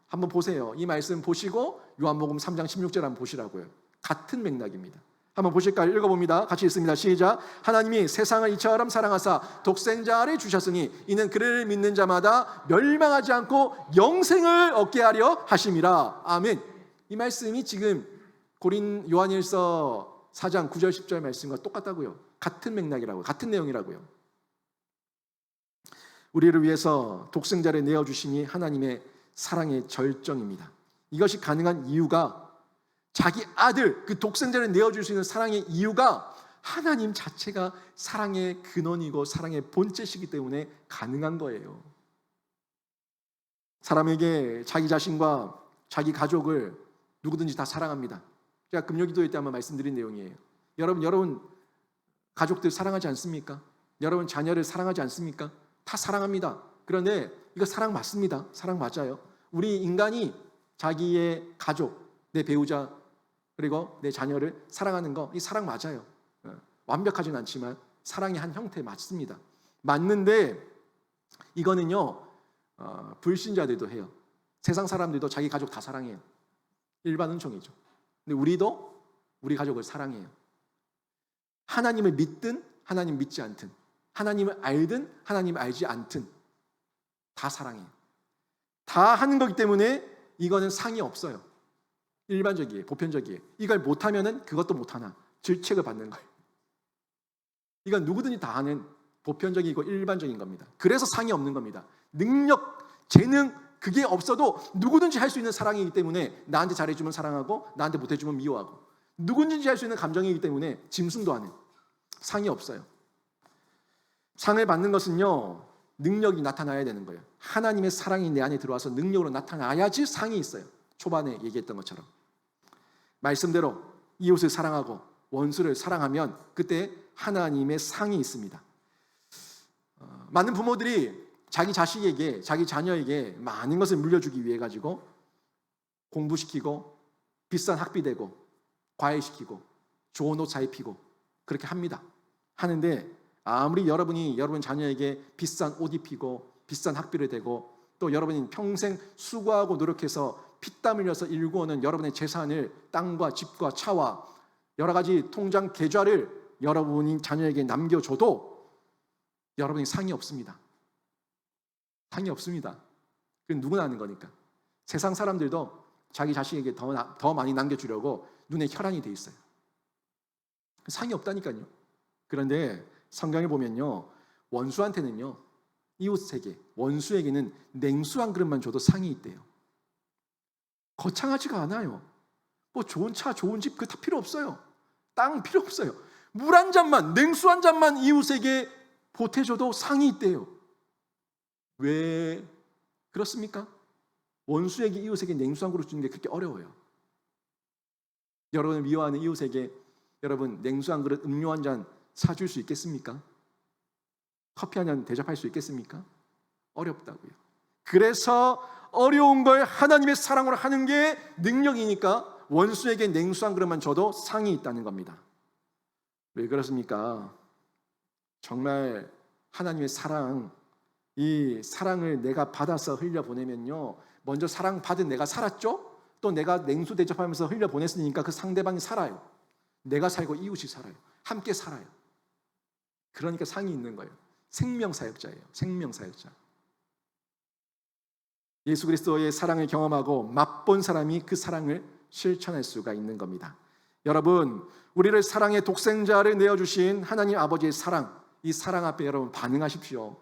한번 보세요. 이 말씀 보시고 요한복음 3장 16절 한번 보시라고요. 같은 맥락입니다. 한번 보실까요? 읽어봅니다. 같이 읽습니다. 시작. 하나님이 세상을 이처럼 사랑하사 독생자를 주셨으니 이는 그를 믿는 자마다 멸망하지 않고 영생을 얻게 하려 하심이라. 아멘. 이 말씀이 지금 요한일서 4장 9절 10절 말씀과 똑같다고요. 같은 맥락이라고요. 같은 내용이라고요. 우리를 위해서 독생자를 내어주시니 하나님의 사랑의 절정입니다. 이것이 가능한 이유가, 자기 아들, 그 독생자를 내어줄 수 있는 사랑의 이유가 하나님 자체가 사랑의 근원이고 사랑의 본체시기 때문에 가능한 거예요. 사람에게 자기 자신과 자기 가족을 누구든지 다 사랑합니다. 제가 금요기도회 때 한번 말씀드린 내용이에요. 여러분 가족들 사랑하지 않습니까? 여러분 자녀를 사랑하지 않습니까? 다 사랑합니다. 그런데 이거 사랑 맞습니다. 사랑 맞아요. 우리 인간이 자기의 가족, 내 배우자, 그리고 내 자녀를 사랑하는 거, 이 사랑 맞아요. 완벽하진 않지만 사랑의 한 형태 맞습니다. 맞는데 이거는요, 불신자들도 해요. 세상 사람들도 자기 가족 다 사랑해요. 일반 은총이죠. 근데 우리도 우리 가족을 사랑해요. 하나님을 믿든 하나님 믿지 않든, 하나님을 알든 하나님을 알지 않든 다 사랑해요. 다 하는 거기 때문에 이거는 상이 없어요. 일반적이에요. 보편적이에요. 이걸 못하면은 그것도 못하나 질책을 받는 거예요. 이건 누구든지 다 하는 보편적이고 일반적인 겁니다. 그래서 상이 없는 겁니다. 능력, 재능, 그게 없어도 누구든지 할 수 있는 사랑이기 때문에 나한테 잘해주면 사랑하고 나한테 못해주면 미워하고, 누구든지 할 수 있는 감정이기 때문에 짐승도 하는, 상이 없어요. 상을 받는 것은요, 능력이 나타나야 되는 거예요. 하나님의 사랑이 내 안에 들어와서 능력으로 나타나야지 상이 있어요. 초반에 얘기했던 것처럼 말씀대로 이웃을 사랑하고 원수를 사랑하면 그때 하나님의 상이 있습니다. 많은 부모들이 자기 자식에게, 자기 자녀에게 많은 것을 물려주기 위해 가지고 공부시키고 비싼 학비 대고 과외시키고 좋은 옷 사 입히고 그렇게 합니다. 하는데 아무리 여러분이 여러분 자녀에게 비싼 옷 입히고 비싼 학비를 대고 또 여러분이 평생 수고하고 노력해서 피땀 흘려서 일구어는 여러분의 재산을 땅과 집과 차와 여러 가지 통장 계좌를 여러분이 자녀에게 남겨줘도 여러분이 상이 없습니다. 상이 없습니다. 그건 누구나 아는 거니까. 세상 사람들도 자기 자식에게 더 많이 남겨주려고 눈에 혈안이 돼 있어요. 상이 없다니까요. 그런데 성경에 보면요, 원수한테는요, 이웃에게, 원수에게는 냉수 한 그릇만 줘도 상이 있대요. 거창하지가 않아요. 뭐 좋은 차, 좋은 집, 그거 다 필요 없어요. 땅 필요 없어요. 물 한 잔만, 냉수 한 잔만 이웃에게 보태줘도 상이 있대요. 왜 그렇습니까? 원수에게, 이웃에게 냉수 한 그릇 주는 게 그렇게 어려워요. 여러분을 미워하는 이웃에게 여러분 냉수 한 그릇, 음료 한 잔 사줄 수 있겠습니까? 커피 한 잔 대접할 수 있겠습니까? 어렵다고요. 그래서 어려운 걸 하나님의 사랑으로 하는 게 능력이니까 원수에게 냉수 한 그릇만 줘도 상이 있다는 겁니다. 왜 그렇습니까? 정말 하나님의 사랑, 이 사랑을 내가 받아서 흘려보내면요, 먼저 사랑받은 내가 살았죠? 또 내가 냉수 대접하면서 흘려보냈으니까 그 상대방이 살아요. 내가 살고 이웃이 살아요. 함께 살아요. 그러니까 상이 있는 거예요. 생명사역자예요. 생명사역자. 예수 그리스도의 사랑을 경험하고 맛본 사람이 그 사랑을 실천할 수가 있는 겁니다. 여러분, 우리를 사랑의 독생자를 내어주신 하나님 아버지의 사랑, 이 사랑 앞에 여러분 반응하십시오.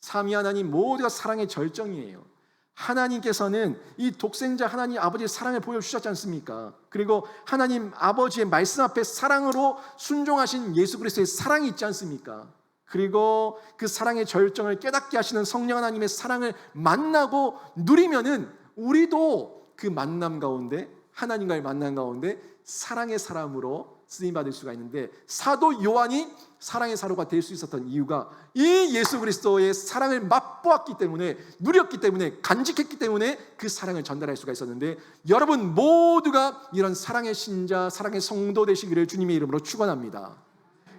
삼위 하나님 모두가 사랑의 절정이에요. 하나님께서는 이 독생자 하나님 아버지의 사랑을 보여주셨지 않습니까? 그리고 하나님 아버지의 말씀 앞에 사랑으로 순종하신 예수 그리스도의 사랑이 있지 않습니까? 그리고 그 사랑의 절정을 깨닫게 하시는 성령 하나님의 사랑을 만나고 누리면은 우리도 그 만남 가운데, 하나님과의 만남 가운데 사랑의 사람으로 쓰임받을 수가 있는데, 사도 요한이 사랑의 사도가 될 수 있었던 이유가 이 예수 그리스도의 사랑을 맛보았기 때문에, 누렸기 때문에, 간직했기 때문에 그 사랑을 전달할 수가 있었는데, 여러분 모두가 이런 사랑의 신자, 사랑의 성도 되시기를 주님의 이름으로 축원합니다.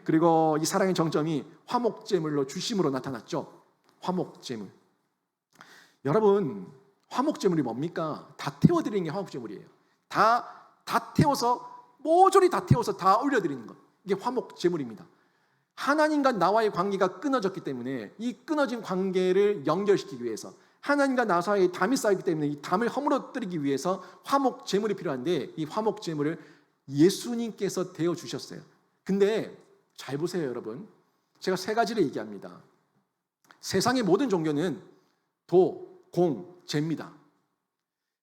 그리고 이 사랑의 정점이 화목제물로 주심으로 나타났죠. 화목제물. 여러분, 화목제물이 뭡니까? 다 태워드리는 게 화목제물이에요. 다 태워서, 모조리 다 태워서 다 올려드리는 것, 이게 화목제물입니다. 하나님과 나와의 관계가 끊어졌기 때문에 이 끊어진 관계를 연결시키기 위해서, 하나님과 나 사이에 담이 쌓이기 때문에 이 담을 허물어뜨리기 위해서 화목제물이 필요한데, 이 화목제물을 예수님께서 데워주셨어요. 근데 잘 보세요 여러분, 제가 세 가지를 얘기합니다. 세상의 모든 종교는 도, 공, 제입니다.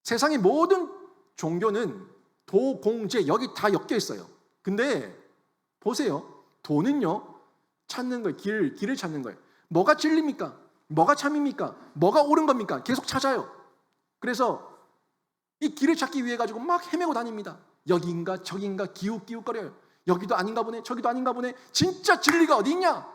세상의 모든 종교는 도, 공, 제, 여기 다 엮여 있어요. 근데 보세요, 도는요 찾는 거예요. 길을 찾는 거예요. 뭐가 진리입니까? 뭐가 참입니까? 뭐가 옳은 겁니까? 계속 찾아요. 그래서 이 길을 찾기 위해 가지고 막 헤매고 다닙니다. 여기인가 저기인가 기웃기웃거려요. 여기도 아닌가 보네, 저기도 아닌가 보네. 진짜 진리가 어디 있냐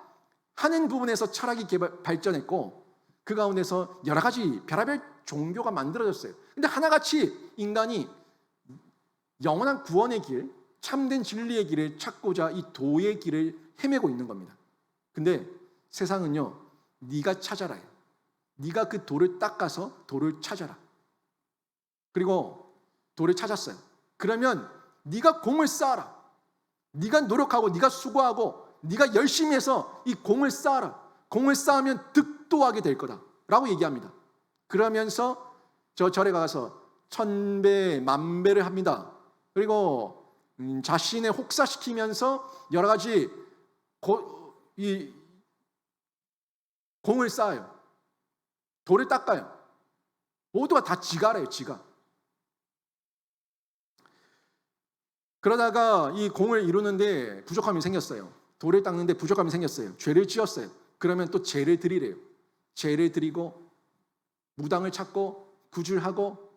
하는 부분에서 철학이 발전했고, 그 가운데서 여러 가지 별의별 종교가 만들어졌어요. 근데 하나같이 인간이 영원한 구원의 길, 참된 진리의 길을 찾고자 이 도의 길을 헤매고 있는 겁니다. 근데 세상은요, 네가 찾아라요. 네가 그 돌을 닦아서 돌을 찾아라. 그리고 돌을 찾았어요. 그러면 네가 공을 쌓아라. 네가 노력하고 네가 수고하고 네가 열심히 해서 이 공을 쌓아라. 공을 쌓으면 득도하게 될 거다 라고 얘기합니다. 그러면서 저 절에 가서 1000배, 10,000배를 합니다. 그리고 자신의 혹사시키면서 여러 가지 이 공을 쌓아요. 돌을 닦아요. 모두가 다 지가 알아요. 지가. 그러다가 이 공을 이루는데 부족함이 생겼어요. 돌을 닦는데 부족함이 생겼어요. 죄를 지었어요. 그러면 또 죄를 드리래요. 죄를 드리고 무당을 찾고 구줄하고,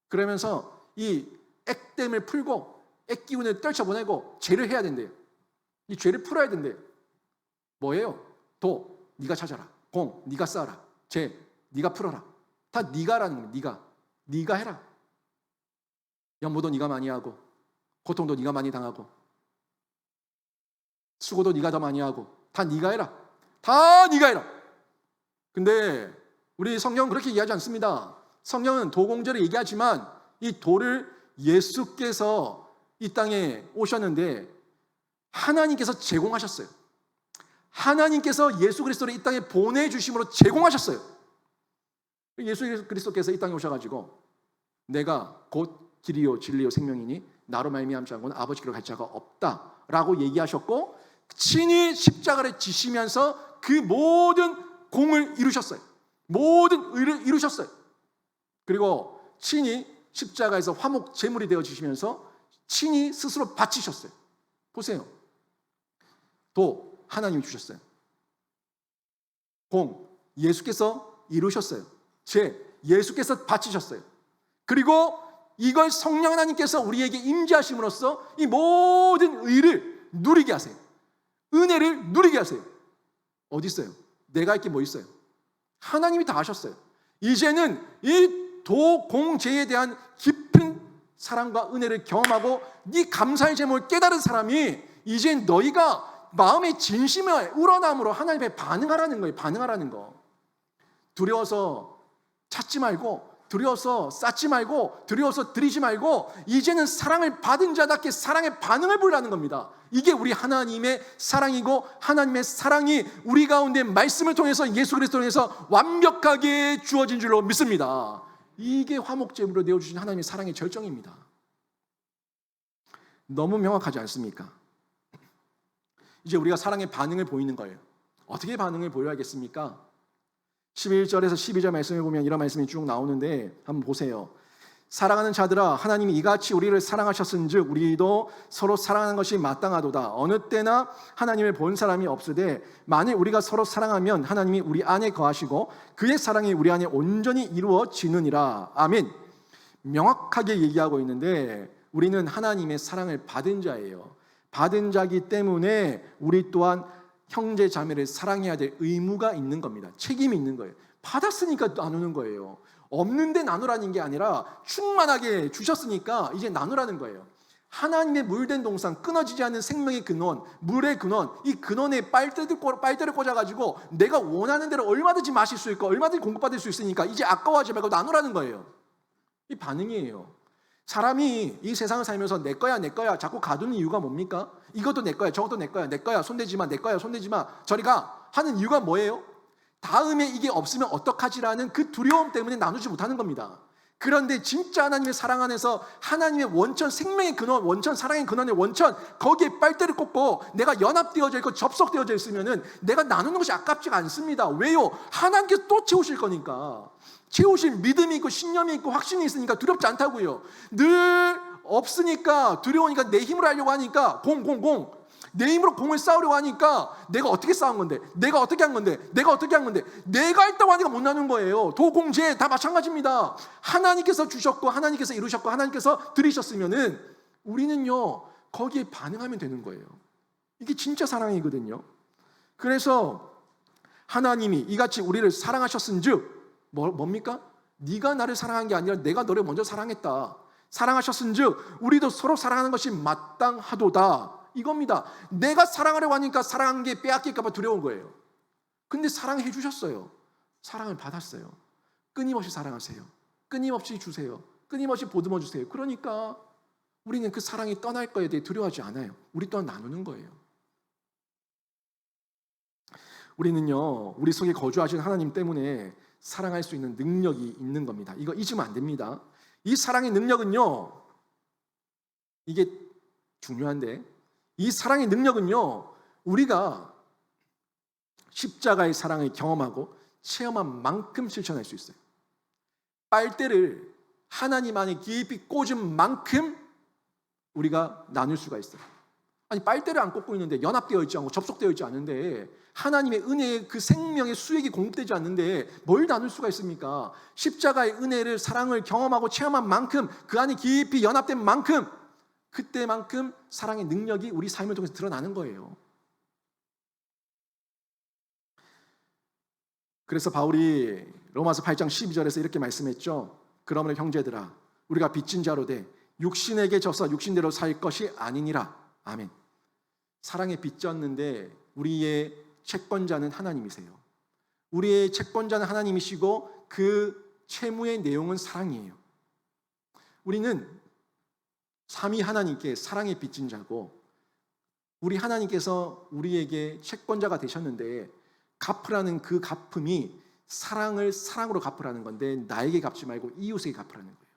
그러면서 이 액땜을 풀고 액기운을 떨쳐보내고 죄를 해야 된대요. 이 죄를 풀어야 된대요. 뭐예요? 도, 네가 찾아라. 공, 네가 쌓아라. 죄, 네가 풀어라. 다 네가라는 거예요. 네가 해라. 연보도 네가 많이 하고 고통도 네가 많이 당하고 수고도 네가 더 많이 하고 다 네가 해라. 다 네가 해라. 근데 우리 성경은 그렇게 얘기하지 않습니다. 성경은 도공제를 얘기하지만 이 도를 예수께서 이 땅에 오셨는데 하나님께서 제공하셨어요. 하나님께서 예수 그리스도를 이 땅에 보내주심으로 제공하셨어요. 예수 그리스도께서 이 땅에 오셔가지고 내가 곧 길이요 진리요 생명이니 나로 말미암지 않고는 아버지께로 갈 자가 없다라고 얘기하셨고 친히 십자가를 지시면서 그 모든 공을 이루셨어요. 모든 의를 이루셨어요. 그리고 친히 십자가에서 화목 제물이 되어 주시면서 친히 스스로 바치셨어요. 보세요. 도 하나님이 주셨어요. 공 예수께서 이루셨어요. 제 예수께서 바치셨어요. 그리고 이걸 성령 하나님께서 우리에게 임재하심으로써 이 모든 의를 누리게 하세요. 은혜를 누리게 하세요. 어디 있어요? 내가 할 게 뭐 있어요? 하나님이 다 하셨어요. 이제는 이 도공제에 대한 깊은 사랑과 은혜를 경험하고 네 감사의 제목을 깨달은 사람이 이제 너희가 마음의 진심을 우러남으로 하나님 앞에 반응하라는 거예요. 반응하라는 거. 두려워서 찾지 말고, 두려워서 쌓지 말고, 두려워서 드리지 말고 이제는 사랑을 받은 자답게 사랑의 반응을 보이라는 겁니다. 이게 우리 하나님의 사랑이고 하나님의 사랑이 우리 가운데 말씀을 통해서 예수 그리스도를 통해서 완벽하게 주어진 줄로 믿습니다. 이게 화목제물로 내어주신 하나님의 사랑의 절정입니다. 너무 명확하지 않습니까? 이제 우리가 사랑의 반응을 보이는 거예요. 어떻게 반응을 보여야겠습니까? 11절에서 12절 말씀을 보면 이런 말씀이 쭉 나오는데 한번 보세요. 사랑하는 자들아 하나님이 이같이 우리를 사랑하셨은즉 우리도 서로 사랑하는 것이 마땅하도다. 어느 때나 하나님을 본 사람이 없으되 만일 우리가 서로 사랑하면 하나님이 우리 안에 거하시고 그의 사랑이 우리 안에 온전히 이루어지느니라. 아멘. 명확하게 얘기하고 있는데 우리는 하나님의 사랑을 받은 자예요. 받은 자이기 때문에 우리 또한 형제 자매를 사랑해야 될 의무가 있는 겁니다. 책임이 있는 거예요. 받았으니까 나누는 거예요. 없는데 나누라는 게 아니라 충만하게 주셨으니까 이제 나누라는 거예요. 하나님의 물된 동산, 끊어지지 않는 생명의 근원, 물의 근원, 이 근원에 빨대를 꽂아가지고 내가 원하는 대로 얼마든지 마실 수 있고 얼마든지 공급받을 수 있으니까 이제 아까워하지 말고 나누라는 거예요. 이 반응이에요. 사람이 이 세상을 살면서 내 거야 내 거야 자꾸 가두는 이유가 뭡니까? 이것도 내 거야 저것도 내 거야 내 거야 손대지 마 내 거야 손대지 마 저리 가 하는 이유가 뭐예요? 다음에 이게 없으면 어떡하지라는 그 두려움 때문에 나누지 못하는 겁니다. 그런데 진짜 하나님의 사랑 안에서 하나님의 원천 생명의 근원 원천 사랑의 근원의 원천 거기에 빨대를 꽂고 내가 연합되어져 있고 접속되어져 있으면은 내가 나누는 것이 아깝지가 않습니다. 왜요? 하나님께서 또 채우실 거니까. 채우실 믿음이 있고 신념이 있고 확신이 있으니까 두렵지 않다고요. 늘 없으니까 두려우니까 내 힘으로 하려고 하니까 내 힘으로 공을 쌓으려고 하니까 내가 어떻게 쌓은 건데 내가 어떻게 한 건데 내가 했다고 하니까 못 나누는 거예요. 도공제 다 마찬가지입니다. 하나님께서 주셨고 하나님께서 이루셨고 하나님께서 들이셨으면은 우리는요 거기에 반응하면 되는 거예요. 이게 진짜 사랑이거든요. 그래서 하나님이 이같이 우리를 사랑하셨은즉 뭡니까? 네가 나를 사랑한 게 아니라 내가 너를 먼저 사랑했다. 사랑하셨은즉 우리도 서로 사랑하는 것이 마땅하도다. 이겁니다. 내가 사랑하려고 하니까 사랑한 게 빼앗길까 봐 두려운 거예요. 근데 사랑해 주셨어요. 사랑을 받았어요. 끊임없이 사랑하세요. 끊임없이 주세요. 끊임없이 보듬어 주세요. 그러니까 우리는 그 사랑이 떠날 거에 대해 두려워하지 않아요. 우리 또한 나누는 거예요. 우리는요 우리 속에 거주하신 하나님 때문에 사랑할 수 있는 능력이 있는 겁니다. 이거 잊으면 안 됩니다. 이 사랑의 능력은요 이게 중요한데 이 사랑의 능력은요 우리가 십자가의 사랑을 경험하고 체험한 만큼 실천할 수 있어요. 빨대를 하나님 안에 깊이 꽂은 만큼 우리가 나눌 수가 있어요. 아니 빨대를 안 꽂고 있는데 연합되어 있지 않고 접속되어 있지 않은데 하나님의 은혜의 그 생명의 수액이 공급되지 않는데 뭘 나눌 수가 있습니까? 십자가의 은혜를 사랑을 경험하고 체험한 만큼 그 안에 깊이 연합된 만큼 그때만큼 사랑의 능력이 우리 삶을 통해서 드러나는 거예요. 그래서 바울이 로마서 8장 12절에서 이렇게 말씀했죠. 그러므로 형제들아 우리가 빚진 자로 돼 육신에게 져서 육신대로 살 것이 아니니라. 아멘. 사랑에 빚졌는데 우리의 채권자는 하나님이세요. 우리의 채권자는 하나님이시고 그 채무의 내용은 사랑이에요. 우리는 삼위 하나님께 사랑에 빚진 자고, 우리 하나님께서 우리에게 채권자가 되셨는데 갚으라는 그 갚음이 사랑을 사랑으로 갚으라는 건데, 나에게 갚지 말고 이웃에게 갚으라는 거예요.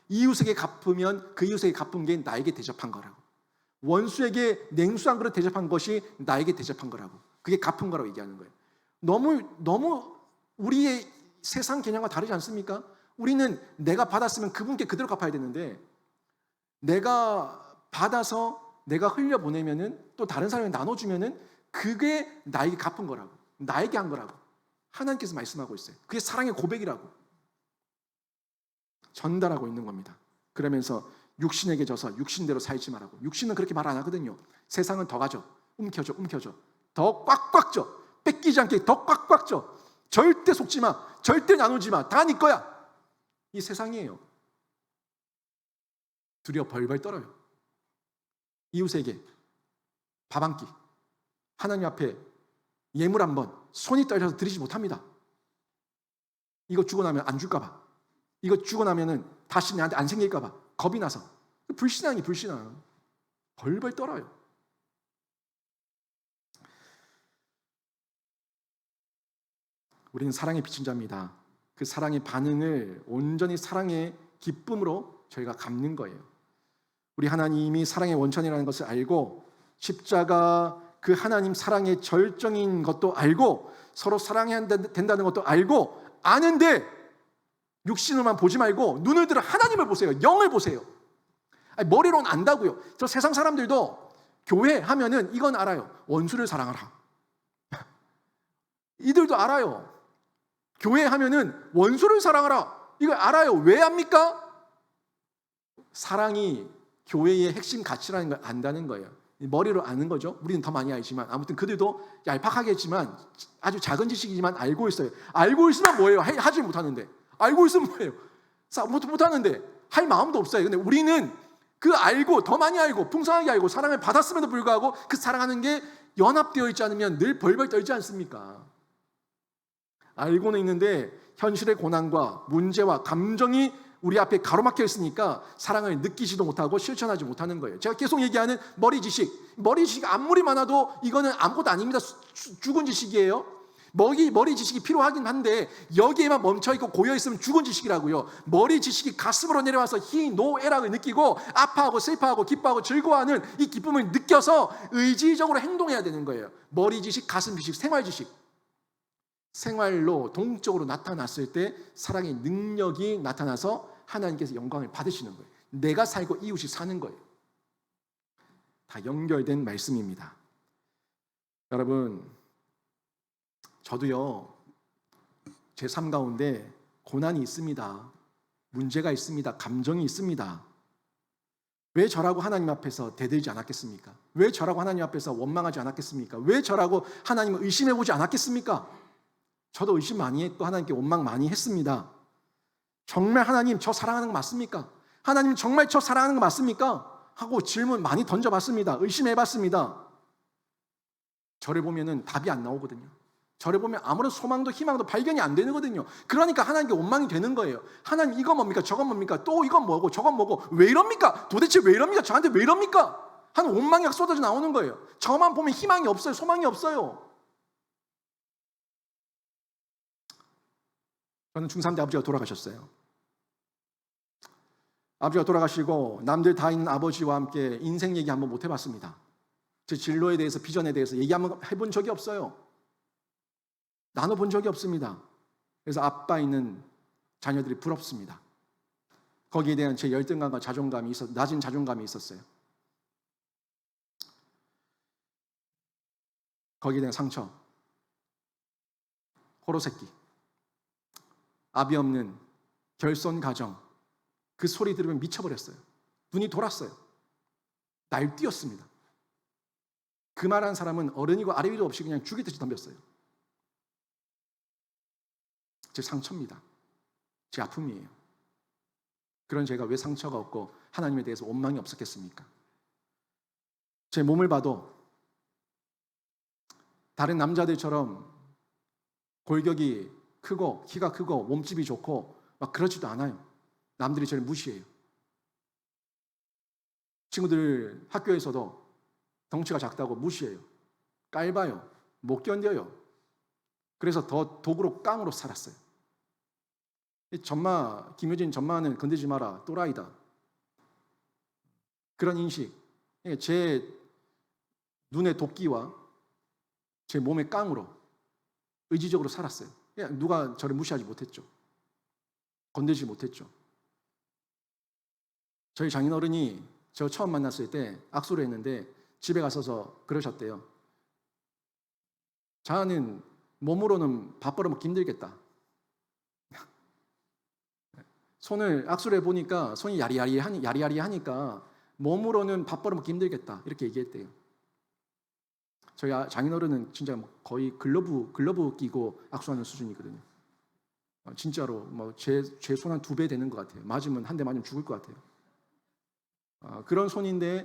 이웃에게 갚으면 그 이웃에게 갚은 게 나에게 대접한 거라고. 원수에게 냉수 한 그릇 대접한 것이 나에게 대접한 거라고. 그게 갚은 거라고 얘기하는 거예요. 너무 우리의 세상 개념과 다르지 않습니까? 우리는 내가 받았으면 그분께 그대로 갚아야 되는데, 내가 받아서 내가 흘려보내면은, 또 다른 사람이 나눠주면은 그게 나에게 갚은 거라고, 나에게 한 거라고 하나님께서 말씀하고 있어요. 그게 사랑의 고백이라고 전달하고 있는 겁니다. 그러면서 육신에게 져서 육신대로 살지 말라고. 육신은 그렇게 말 안 하거든요. 세상은 더 가져, 움켜줘, 더 꽉꽉 줘, 뺏기지 않게 더 꽉꽉 줘. 절대 속지 마, 절대 나누지 마, 다 네 거야. 이 세상이에요. 두려워 벌벌 떨어요. 이웃에게 밥 한 끼, 하나님 앞에 예물 한 번 손이 떨려서 드리지 못합니다. 이거 주고 나면 안 줄까 봐, 이거 주고 나면은 다시 나한테 안 생길까 봐 겁이 나서. 불신앙이 불신앙. 벌벌 떨어요. 우리는 사랑에 비친 자입니다. 그 사랑의 반응을 온전히 사랑의 기쁨으로 저희가 갚는 거예요. 우리 하나님이 사랑의 원천이라는 것을 알고, 십자가 그 하나님 사랑의 절정인 것도 알고, 서로 사랑해야 된다는 것도 알고 아는데, 육신으로만 보지 말고 눈을 들어 하나님을 보세요. 영을 보세요. 아니, 머리로는 안다고요. 저 세상 사람들도 교회 하면은 이건 알아요. 원수를 사랑하라. 이들도 알아요. 교회 하면은 원수를 사랑하라. 이걸 알아요. 왜 합니까? 사랑이 교회의 핵심 가치라는 걸 안다는 거예요. 머리로 아는 거죠. 우리는 더 많이 알지만, 아무튼 그들도 얄팍하게 했지만 아주 작은 지식이지만 알고 있어요. 알고 있으면 뭐예요? 하지 못하는데. 알고 있으면 뭐예요? 못하는데 할 마음도 없어요. 근데 우리는 그 알고, 더 많이 알고 풍성하게 알고 사랑을 받았음에도 불구하고 그 사랑하는 게 연합되어 있지 않으면 늘 벌벌 떨지 않습니까? 알고는 있는데 현실의 고난과 문제와 감정이 우리 앞에 가로막혀 있으니까 사랑을 느끼지도 못하고 실천하지 못하는 거예요. 제가 계속 얘기하는 머리 지식 아무리 많아도 이거는 아무것도 아닙니다. 죽은 지식이에요. 머리 지식이 필요하긴 한데 여기에만 멈춰있고 고여있으면 죽은 지식이라고요. 머리 지식이 가슴으로 내려와서 희노애락을 느끼고 아파하고 슬퍼하고 기뻐하고 즐거워하는 이 기쁨을 느껴서 의지적으로 행동해야 되는 거예요. 머리 지식, 가슴 지식, 생활 지식. 생활로 동적으로 나타났을 때 사랑의 능력이 나타나서 하나님께서 영광을 받으시는 거예요. 내가 살고 이웃이 사는 거예요. 다 연결된 말씀입니다. 여러분, 저도요, 제 삶 가운데 고난이 있습니다. 문제가 있습니다. 감정이 있습니다. 왜 저라고 하나님 앞에서 대들지 않았겠습니까? 왜 저라고 하나님 앞에서 원망하지 않았겠습니까? 왜 저라고 하나님을 의심해보지 않았겠습니까? 저도 의심 많이 했고 하나님께 원망 많이 했습니다. 정말 하나님 저 사랑하는 거 맞습니까? 하나님 정말 저 사랑하는 거 맞습니까? 하고 질문 많이 던져봤습니다. 의심해봤습니다. 저를 보면은 답이 안 나오거든요. 저를 보면 아무런 소망도 희망도 발견이 안 되거든요. 그러니까 하나님께 원망이 되는 거예요. 하나님 이건 뭡니까? 저건 뭡니까? 또 이건 뭐고 저건 뭐고 왜 이럽니까? 도대체 왜 이럽니까? 저한테 왜 이럽니까? 하는 원망이 쏟아져 나오는 거예요. 저만 보면 희망이 없어요. 소망이 없어요. 저는 중3 때 아버지가 돌아가셨어요. 아버지가 돌아가시고 남들 다 있는 아버지와 함께 인생 얘기 한번 못 해봤습니다. 제 진로에 대해서, 비전에 대해서 얘기 한번 해본 적이 없어요. 나눠본 적이 없습니다. 그래서 아빠 있는 자녀들이 부럽습니다. 거기에 대한 제 열등감과 낮은 자존감이 있었어요. 거기에 대한 상처, 호로새끼, 아비 없는 결손 가정, 그 소리 들으면 미쳐버렸어요. 눈이 돌았어요. 날뛰었습니다. 그 말한 사람은 어른이고 아래위도 없이 그냥 죽이듯이 덤볐어요. 제 상처입니다. 제 아픔이에요. 그런 제가 왜 상처가 없고 하나님에 대해서 원망이 없었겠습니까? 제 몸을 봐도 다른 남자들처럼 골격이 크고 키가 크고 몸집이 좋고 막 그러지도 않아요. 남들이 저를 무시해요. 친구들 학교에서도 덩치가 작다고 무시해요. 깔봐요. 못 견뎌요. 그래서 더 독으로 깡으로 살았어요. 김효진 전마는 건들지 마라. 또라이다. 그런 인식. 제 눈의 도끼와 제 몸의 깡으로 의지적으로 살았어요. 누가 저를 무시하지 못했죠. 건들지 못했죠. 저희 장인어른이 저 처음 만났을 때 악수를 했는데 집에 가서서 그러셨대요. 자는 몸으로는 밥 벌어먹기 힘들겠다. 손을 악수를 해보니까 손이 야리야리하니까 몸으로는 밥 벌어먹기 힘들겠다. 이렇게 얘기했대요. 저희 장인어른은 진짜 거의 글러브 끼고 악수하는 수준이거든요. 진짜로 제 손 한 2배 되는 것 같아요. 한 대 맞으면 죽을 것 같아요. 그런 손인데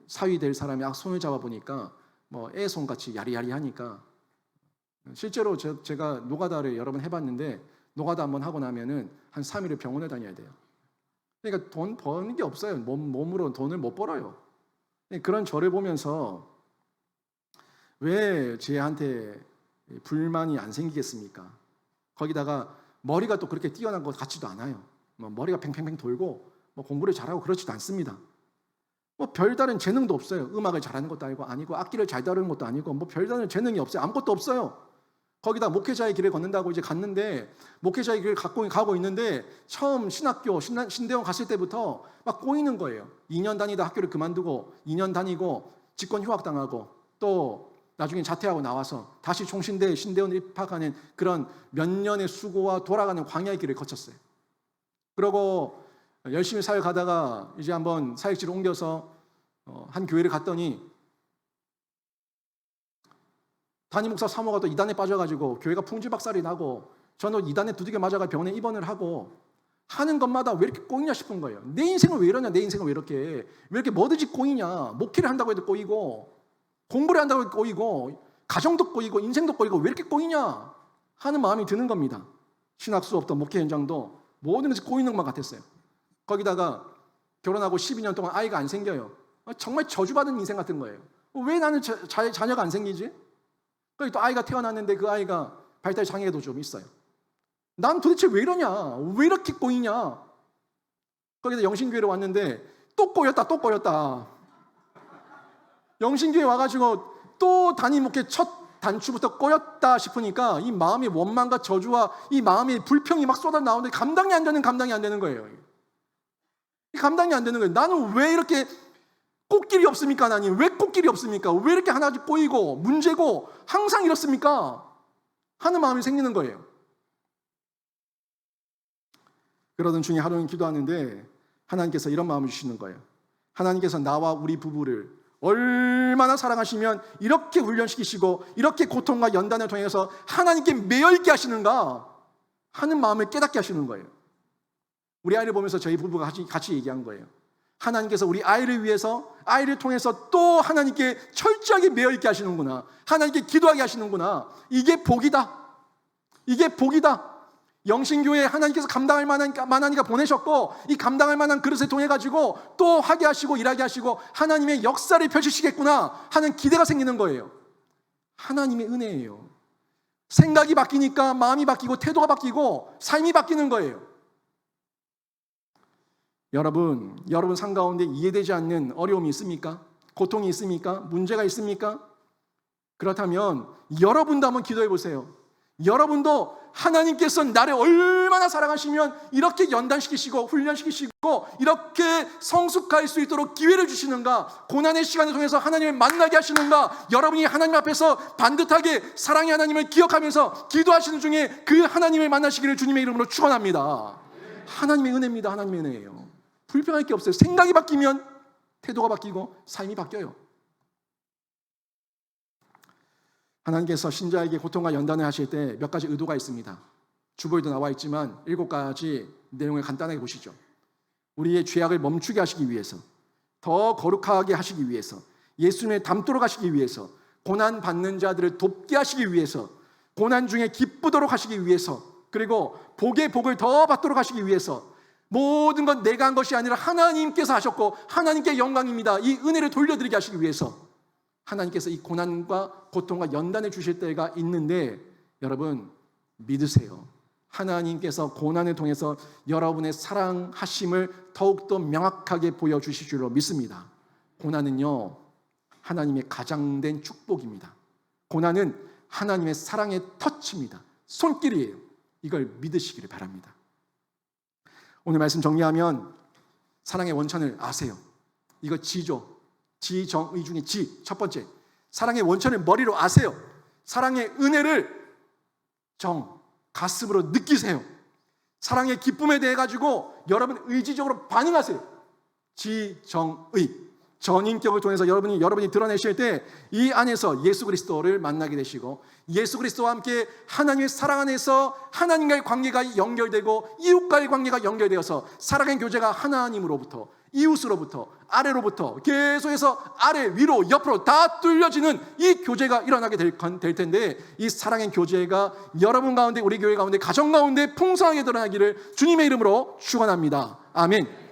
사위 될 사람이 손을 잡아보니까 애손같이 야리야리하니까 실제로 제가 노가다를 여러 번 해봤는데 노가다 한번 하고 나면은 한 3일을 병원에 다녀야 돼요. 그러니까 돈 버는 게 없어요. 몸으로 돈을 못 벌어요. 그런 저를 보면서 왜 쟤한테 불만이 안 생기겠습니까? 거기다가 머리가 또 그렇게 뛰어난 것 같지도 않아요. 머리가 팽팽팽 돌고 공부를 잘하고 그렇지도 않습니다. 별다른 재능도 없어요. 음악을 잘하는 것도 아니고 악기를 잘 다루는 것도 아니고 별다른 재능이 없어요. 아무것도 없어요. 거기다 목회자의 길을 걷는다고 이제 갔는데 목회자의 길을 가고 있는데 처음 신대원 갔을 때부터 막 꼬이는 거예요. 2년 다니다 학교를 그만두고 2년 다니고 직권 휴학당하고 또 나중에 자퇴하고 나와서 다시 신대원 입학하는 그런 몇 년의 수고와 돌아가는 광야의 길을 거쳤어요. 그러고 열심히 사회 가다가 이제 한번 사역지를 옮겨서 한 교회를 갔더니 담임 목사 사모가 또 이단에 빠져가지고 교회가 풍지박살이 나고 저는 이단에 두들겨 맞아가 병원에 입원을 하고 하는 것마다 왜 이렇게 꼬이냐 싶은 거예요. 내 인생은 왜 이러냐, 내 인생은 왜 이렇게 뭐든지 꼬이냐. 목회를 한다고 해도 꼬이고 공부를 한다고 해도 꼬이고 가정도 꼬이고 인생도 꼬이고 왜 이렇게 꼬이냐 하는 마음이 드는 겁니다. 신학 수업도 목회 현장도 모든 것이 꼬이는 것만 같았어요. 거기다가 결혼하고 12년 동안 아이가 안 생겨요. 정말 저주받은 인생 같은 거예요. 왜 나는 자녀가 안 생기지? 그리고 또 아이가 태어났는데 그 아이가 발달 장애도 좀 있어요. 난 도대체 왜 이러냐? 왜 이렇게 꼬이냐? 거기다 영신교회로 왔는데 또 꼬였다. 영신교회 와가지고 또 담임 목회 첫 단추부터 꼬였다 싶으니까 이 마음의 원망과 저주와 이 마음의 불평이 막 쏟아 나오는데 감당이 안 되는 거예요. 감당이 안 되는 거예요. 나는 왜 이렇게 꽃길이 없습니까? 하나님 왜 꽃길이 없습니까? 왜 이렇게 하나씩 꼬이고 문제고 항상 이렇습니까? 하는 마음이 생기는 거예요. 그러던 중에 하루는 기도하는데 하나님께서 이런 마음을 주시는 거예요. 하나님께서 나와 우리 부부를 얼마나 사랑하시면 이렇게 훈련시키시고 이렇게 고통과 연단을 통해서 하나님께 매여있게 하시는가 하는 마음을 깨닫게 하시는 거예요. 우리 아이를 보면서 저희 부부가 같이 얘기한 거예요. 하나님께서 우리 아이를 위해서 아이를 통해서 또 하나님께 철저하게 매여있게 하시는구나. 하나님께 기도하게 하시는구나. 이게 복이다. 영신교회 하나님께서 감당할 만하니까 보내셨고 이 감당할 만한 그릇을 통해 가지고 또 하게 하시고 일하게 하시고 하나님의 역사를 펼치시겠구나 하는 기대가 생기는 거예요. 하나님의 은혜예요. 생각이 바뀌니까 마음이 바뀌고 태도가 바뀌고 삶이 바뀌는 거예요. 여러분 삶 가운데 이해되지 않는 어려움이 있습니까? 고통이 있습니까? 문제가 있습니까? 그렇다면 여러분도 한번 기도해 보세요. 여러분도 하나님께서 나를 얼마나 사랑하시면 이렇게 연단시키시고 훈련시키시고 이렇게 성숙할 수 있도록 기회를 주시는가, 고난의 시간을 통해서 하나님을 만나게 하시는가, 여러분이 하나님 앞에서 반듯하게 사랑의 하나님을 기억하면서 기도하시는 중에 그 하나님을 만나시기를 주님의 이름으로 축원합니다. 하나님의 은혜입니다. 하나님의 은혜예요. 불평할 게 없어요. 생각이 바뀌면 태도가 바뀌고 삶이 바뀌어요. 하나님께서 신자에게 고통과 연단을 하실 때 몇 가지 의도가 있습니다. 주보에도 나와 있지만 7가지 내용을 간단하게 보시죠. 우리의 죄악을 멈추게 하시기 위해서, 더 거룩하게 하시기 위해서, 예수님의 닮도록 하시기 위해서, 고난 받는 자들을 돕게 하시기 위해서, 고난 중에 기쁘도록 하시기 위해서, 그리고 복의 복을 더 받도록 하시기 위해서, 모든 건 내가 한 것이 아니라 하나님께서 하셨고 하나님께 영광입니다. 이 은혜를 돌려드리게 하시기 위해서 하나님께서 이 고난과 고통과 연단을 주실 때가 있는데, 여러분 믿으세요. 하나님께서 고난을 통해서 여러분의 사랑하심을 더욱더 명확하게 보여주실 줄로 믿습니다. 고난은요, 하나님의 가장된 축복입니다. 고난은 하나님의 사랑의 터치입니다. 손길이에요. 이걸 믿으시기를 바랍니다. 오늘 말씀 정리하면 사랑의 원천을 아세요. 이거 지죠. 지정의 중에 지, 첫 번째. 사랑의 원천을 머리로 아세요. 사랑의 은혜를 가슴으로 느끼세요. 사랑의 기쁨에 대해 가지고 여러분 의지적으로 반응하세요. 지정의. 전인격을 통해서 여러분이 드러내실 때 이 안에서 예수 그리스도를 만나게 되시고, 예수 그리스도와 함께 하나님의 사랑 안에서 하나님과의 관계가 연결되고 이웃과의 관계가 연결되어서 사랑의 교제가 하나님으로부터, 이웃으로부터, 아래로부터 계속해서 아래, 위로, 옆으로 다 뚫려지는 이 교제가 일어나게 될 텐데, 이 사랑의 교제가 여러분 가운데, 우리 교회 가운데, 가정 가운데 풍성하게 드러나기를 주님의 이름으로 축원합니다. 아멘.